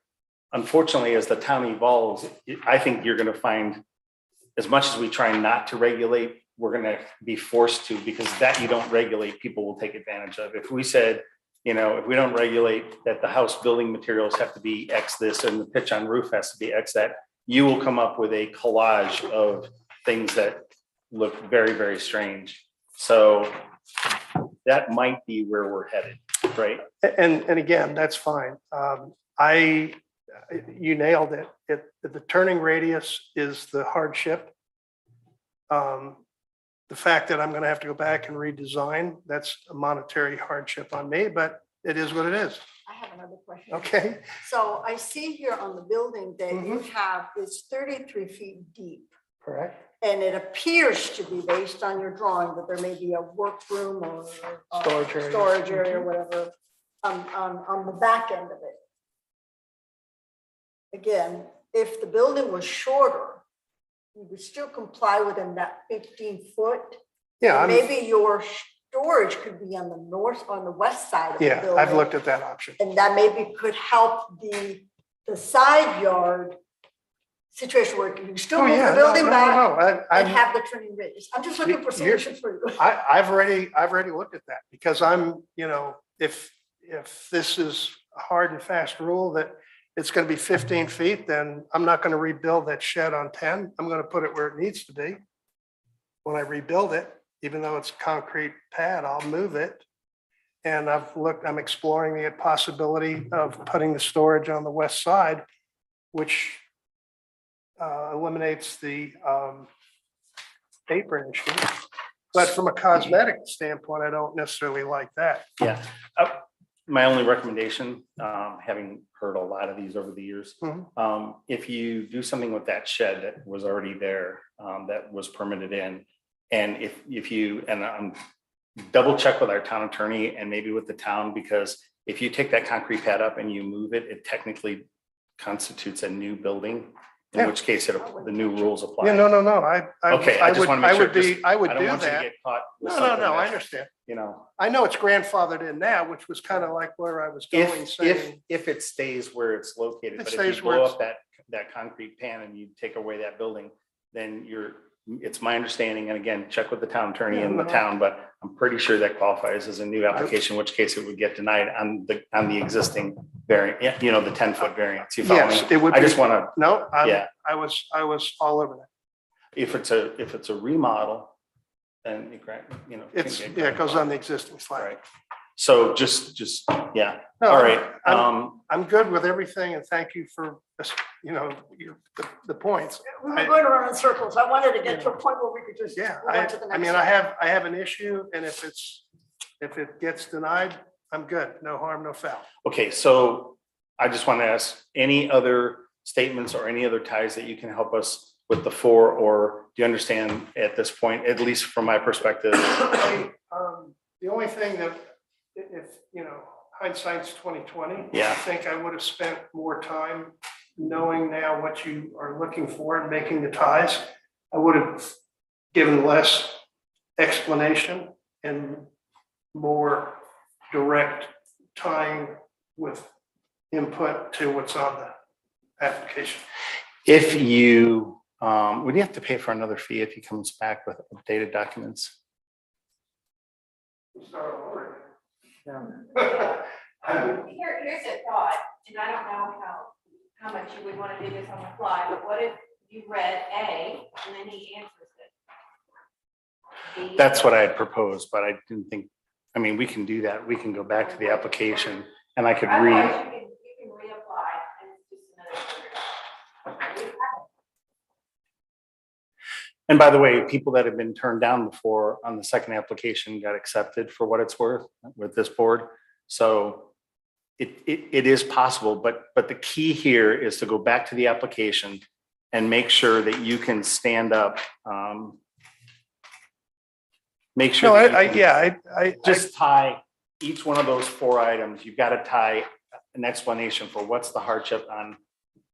unfortunately, as the town evolves, I think you're going to find, as much as we try not to regulate, we're going to be forced to, because that you don't regulate, people will take advantage of. If we said, if we don't regulate that the house building materials have to be X this and the pitch on roof has to be X that, you will come up with a collage of things that look very, very strange. So that might be where we're headed, right?
And again, that's fine. You nailed it. The turning radius is the hardship. The fact that I'm going to have to go back and redesign, that's a monetary hardship on me, but it is what it is.
I have another question.
Okay.
So I see here on the building that you
Mhm.
have is 33 feet deep.
Correct.
And it appears to be based on your drawing that there may be a workroom or
Storage area.
or whatever on the back end of it. Again, if the building was shorter, you would still comply within that 15 foot.
Yeah.
And maybe your storage could be on the north, on the west side of the
Yeah,
building.
I've looked at that option.
And that maybe could help the side yard situation where you can still
Oh,
move
yeah,
the
no,
building
no,
back
no,
and
I'm,
have the turning radius. I'm just looking for
You're-
solutions for you.
I've already looked at that because I'm, if this is a hard and fast rule that it's going to be 15 feet, then I'm not going to rebuild that shed on 10. I'm going to put it where it needs to be. When I rebuild it, even though it's a concrete pad, I'll move it. And I'm exploring the possibility of putting the storage on the west side, which eliminates the apron issue. But from a cosmetic standpoint, I don't necessarily like that.
Yeah. My only recommendation, having heard a lot of these over the years,
Mhm.
if you do something with that shed that was already there, that was permitted in, and if you, and I'm double check with our town attorney and maybe with the town, because if you take that concrete pad up and you move it, it technically constitutes a new building, in
Yeah.
which case the new rules apply.
Yeah, no.
Okay, I just want to make sure.
I would
I don't
do
want you to
that.
get caught with
No,
something
I
that,
understand.
you know,
I know it's grandfathered in now, which was kind of like where I was going, saying,
if it stays where it's located,
It
but if
stays
you
where
blow
it's-
up that concrete pan and you take away that building, then it's my understanding, and again, check with the town attorney in the
Yeah.
town, but I'm pretty sure that qualifies as a new application, in which case it would get denied on the existing variant, the 10-foot variance. You follow me?
yes, it would be.
I just want to,
No,
yeah.
I was all over that.
if it's a remodel, then it
It goes on the existing slab.
Right. So just, yeah.
No,
All right.
I'm good with everything and thank you for, the points.
We were going around in circles. I wanted to get to a point where we could just
Yeah,
move on to the next.
I mean,
slide.
I have an issue and if it gets denied, I'm good. No harm, no foul.
Okay, so I just want to ask, any other statements or any other ties that you can help us with the four, or do you understand at this point, at least from my perspective?
The only thing that, if, hindsight's 2020.
Yeah.
I think I would have spent more time knowing now what you are looking for and making the ties. I would have given less explanation and more direct tying with input to what's on the application.
If you, would you have to pay for another fee if he comes back with updated documents?
Start over.
Here's a thought, and I don't know how much you would want to do this on the fly, but what if you read A and then he answers it? B.
That's what I had proposed, but I didn't think, we can do that. We can go back to the application and I could read.
Otherwise, you can reapply and it's just another.
And by the way, people that have been turned down before on the second application got accepted for what it's worth with this board. So it is possible, but the key here is to go back to the application and make sure that you can stand up. Make sure. that you can just tie each one of those four items. You've got to tie an explanation for what's the hardship on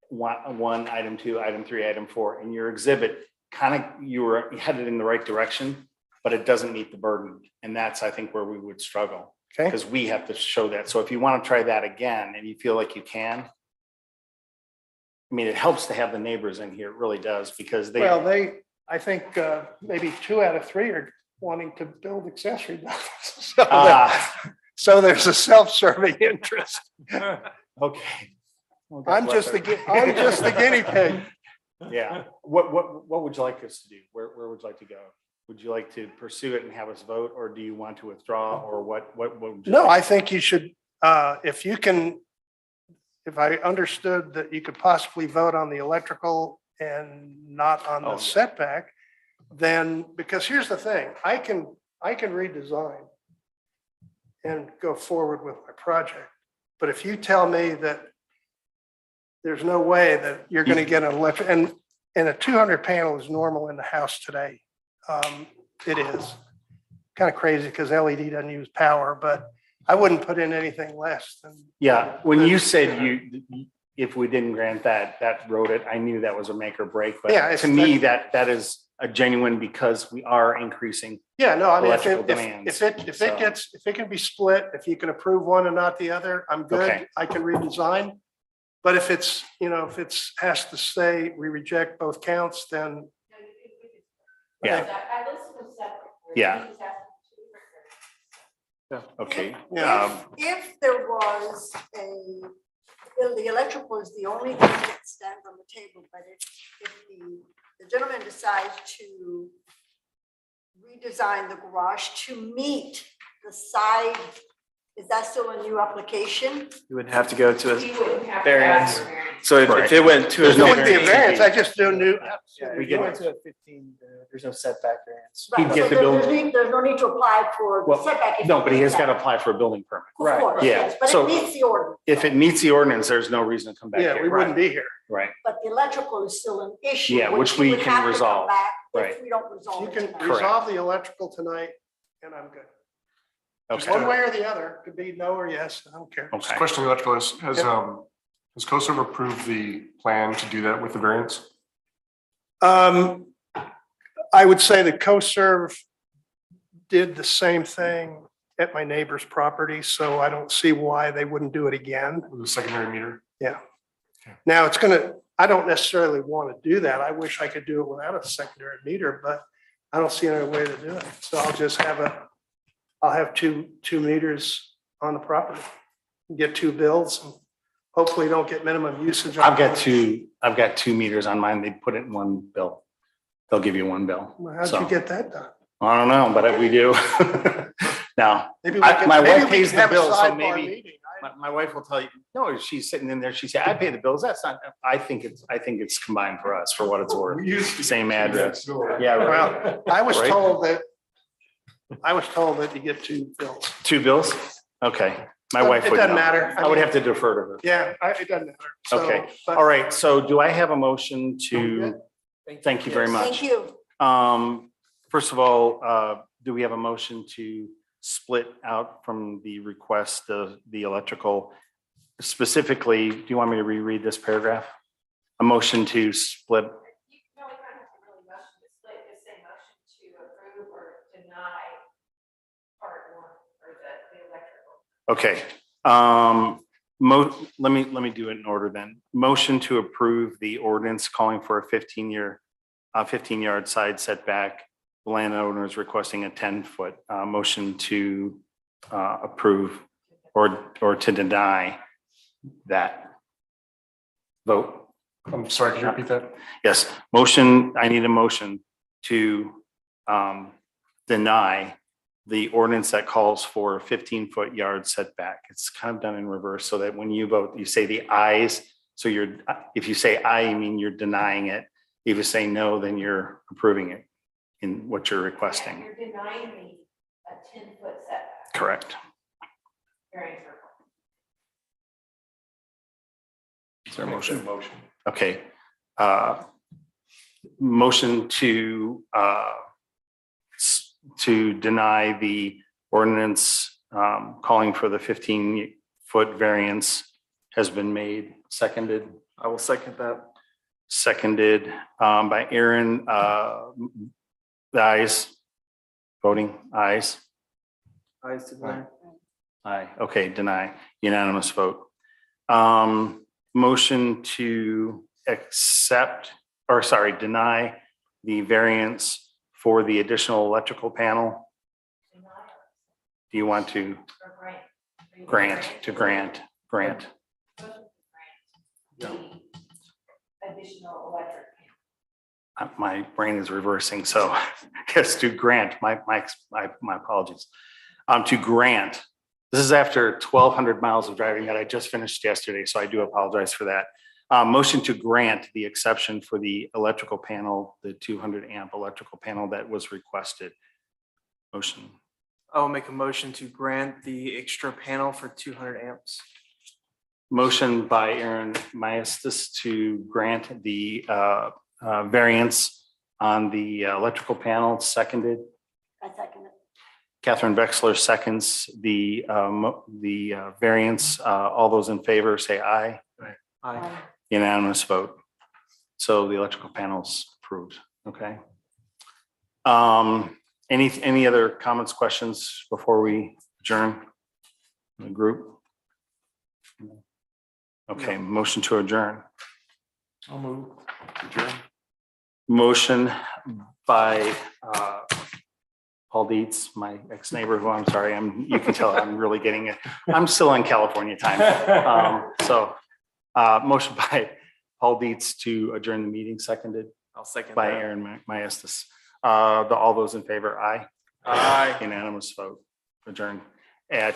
one, item 2, item 3, item 4, and your exhibit. You were headed in the right direction, but it doesn't meet the burden. And that's, I think, where we would struggle.
Okay.
Because we have to show that. So if you want to try that again and you feel like you can, it helps to have the neighbors in here. It really does, because
I think maybe 2 out of 3 are wanting to build accessory buildings. So there's a self-serving interest.
Okay. Well,
I'm just the guinea pig.
Yeah. What would you like us to do? Where would you like to go? Would you like to pursue it and have us vote, or do you want to withdraw, or what would you?
No,
like?
I think you should, if I understood that you could possibly vote on the electrical and not on
Oh,
the
yeah.
setback, then, because here's the thing, I can redesign and go forward with my project. But if you tell me that there's no way that you're going to get an electric, and a 200 panel is normal in the house today. It is kind of crazy because LED doesn't use power, but I wouldn't put in anything less than.
Yeah, when you said if we didn't grant that wrote it, I knew that was a make or break, but
Yeah,
to me, that is genuine because we are increasing.
Yeah, no, I mean,
Electrical demands,
if it can be split, if you can approve one and not the other, I'm good.
Okay.
I can redesign. But if it's, if it's has to say we reject both counts, then
No, you could-
Yeah.
I listed them separate.
Yeah.
You just asked for two different things.
Okay.
If there was the electrical is the only thing that stands on the table, but if the gentleman decides to redesign the garage to meet the side, is that still a new application?
You would have to go to
You
a
wouldn't have to
variance.
ask for variance.
So if
Right.
it went to
There's
it
no
wouldn't be a
variance.
variance. I just do new.
Yeah,
We
if you
get-
went to a 15, there's no setback variance.
He'd
Right,
get
so
the
there's no need to apply for the
Well,
setback. if
No,
you
but he
meet
has got to
that.
apply for a building permit.
Of
Right.
course,
Yeah,
yes, but
so-
it meets the ordinance.
If it meets the ordinance, there's no reason to come back
Yeah,
here.
we wouldn't be here.
Right.
But the electrical is still an issue.
Yeah, which
he
we
would
can
have to come
resolve.
back
Right.
If we don't resolve
You
it
can
tonight.
Correct.
resolve the electrical tonight and I'm good.
Okay.
One way or the other, could be no or yes, I don't care.
Just a
Okay.
question, electrical is, has CoServe approved the plan to do that with the variance?
I would say that CoServe did the same thing at my neighbor's property, so I don't see why they wouldn't do it again.
With the secondary meter?
Now, I don't necessarily want to do that. I wish I could do it without a secondary meter, but I don't see any way to do it. So I'll have two meters on the property. Get two bills and hopefully don't get minimum usage. on
I've got two meters on mine. They put it in one bill. They'll give you one bill.
Well, how'd
So,
you get that done?
I don't know, but we do. Now,
Maybe
my
maybe
wife
we
pays
can
the
have a
bill, so
sidebar
maybe
meeting.
my wife will tell you, no, she's sitting in there. She said, I pay the bills. That's not, I think it's combined for us for what it's worth. Same address. Yeah, right.
Well, I was
Right.
told that you get two bills.
Two bills? Okay. My wife
It
would
doesn't
know.
matter.
I would have to defer to her.
Yeah, it doesn't matter. So,
Okay.
but-
All right. So do I have a motion to, thank you very much.
Thank you.
First of all, do we have a motion to split out from the request of the electrical? Specifically, do you want me to reread this paragraph? A motion to split,
No, we don't have to really motion to split, just say motion to approve or deny part one or the electrical.
okay. Let me do it in order then. Motion to approve the ordinance calling for a 15-yard side setback. The landowner is requesting a 10-foot. Motion to approve or to deny that. Vote.
I'm sorry, could you repeat that?
Yes, motion, I need a motion to deny the ordinance that calls for a 15-foot yard setback. It's kind of done in reverse so that when you vote, you say the ayes. So if you say aye, you mean you're denying it. If you say no, then you're approving it in what you're
And
requesting.
you're denying me a 10-foot setback.
Correct.
Variance request.
Is there a motion? Okay. Motion to deny the ordinance calling for the 15-foot variance has been made, seconded.
I will second that.
Seconded by Aaron. The ayes, voting ayes.
Ayes to deny.
Aye. Okay, deny, unanimous vote. Motion to deny the variance for the additional electrical panel.
Deny
Do you want to
or grant?
grant?
Motion to grant the additional electric panel.
My brain is reversing, so yes, to grant, my apologies. To grant, this is after 1,200 miles of driving that I just finished yesterday, so I do apologize for that. Motion to grant the exception for the electrical panel, the 200 amp electrical panel that was requested. Motion,
I will make a motion to grant the extra panel for 200 amps.
motion by Aaron Maestas to grant the variance on the electrical panel, seconded.
I second it.
Catherine Vexler seconds the variance. All those in favor say aye.
Aye.
Unanimous vote. So the electrical panel's approved. Okay. Any other comments, questions before we adjourn the group? Okay, motion to adjourn.
I'll move.
Motion by Paul Dietz, my ex-neighbor, who I'm sorry, you can tell I'm really getting it. I'm still in California time. Motion by Paul Dietz to adjourn the meeting, seconded
I'll second
by
that.
Aaron Maestas. All those in favor, aye.
Aye.
Unanimous vote, adjourned at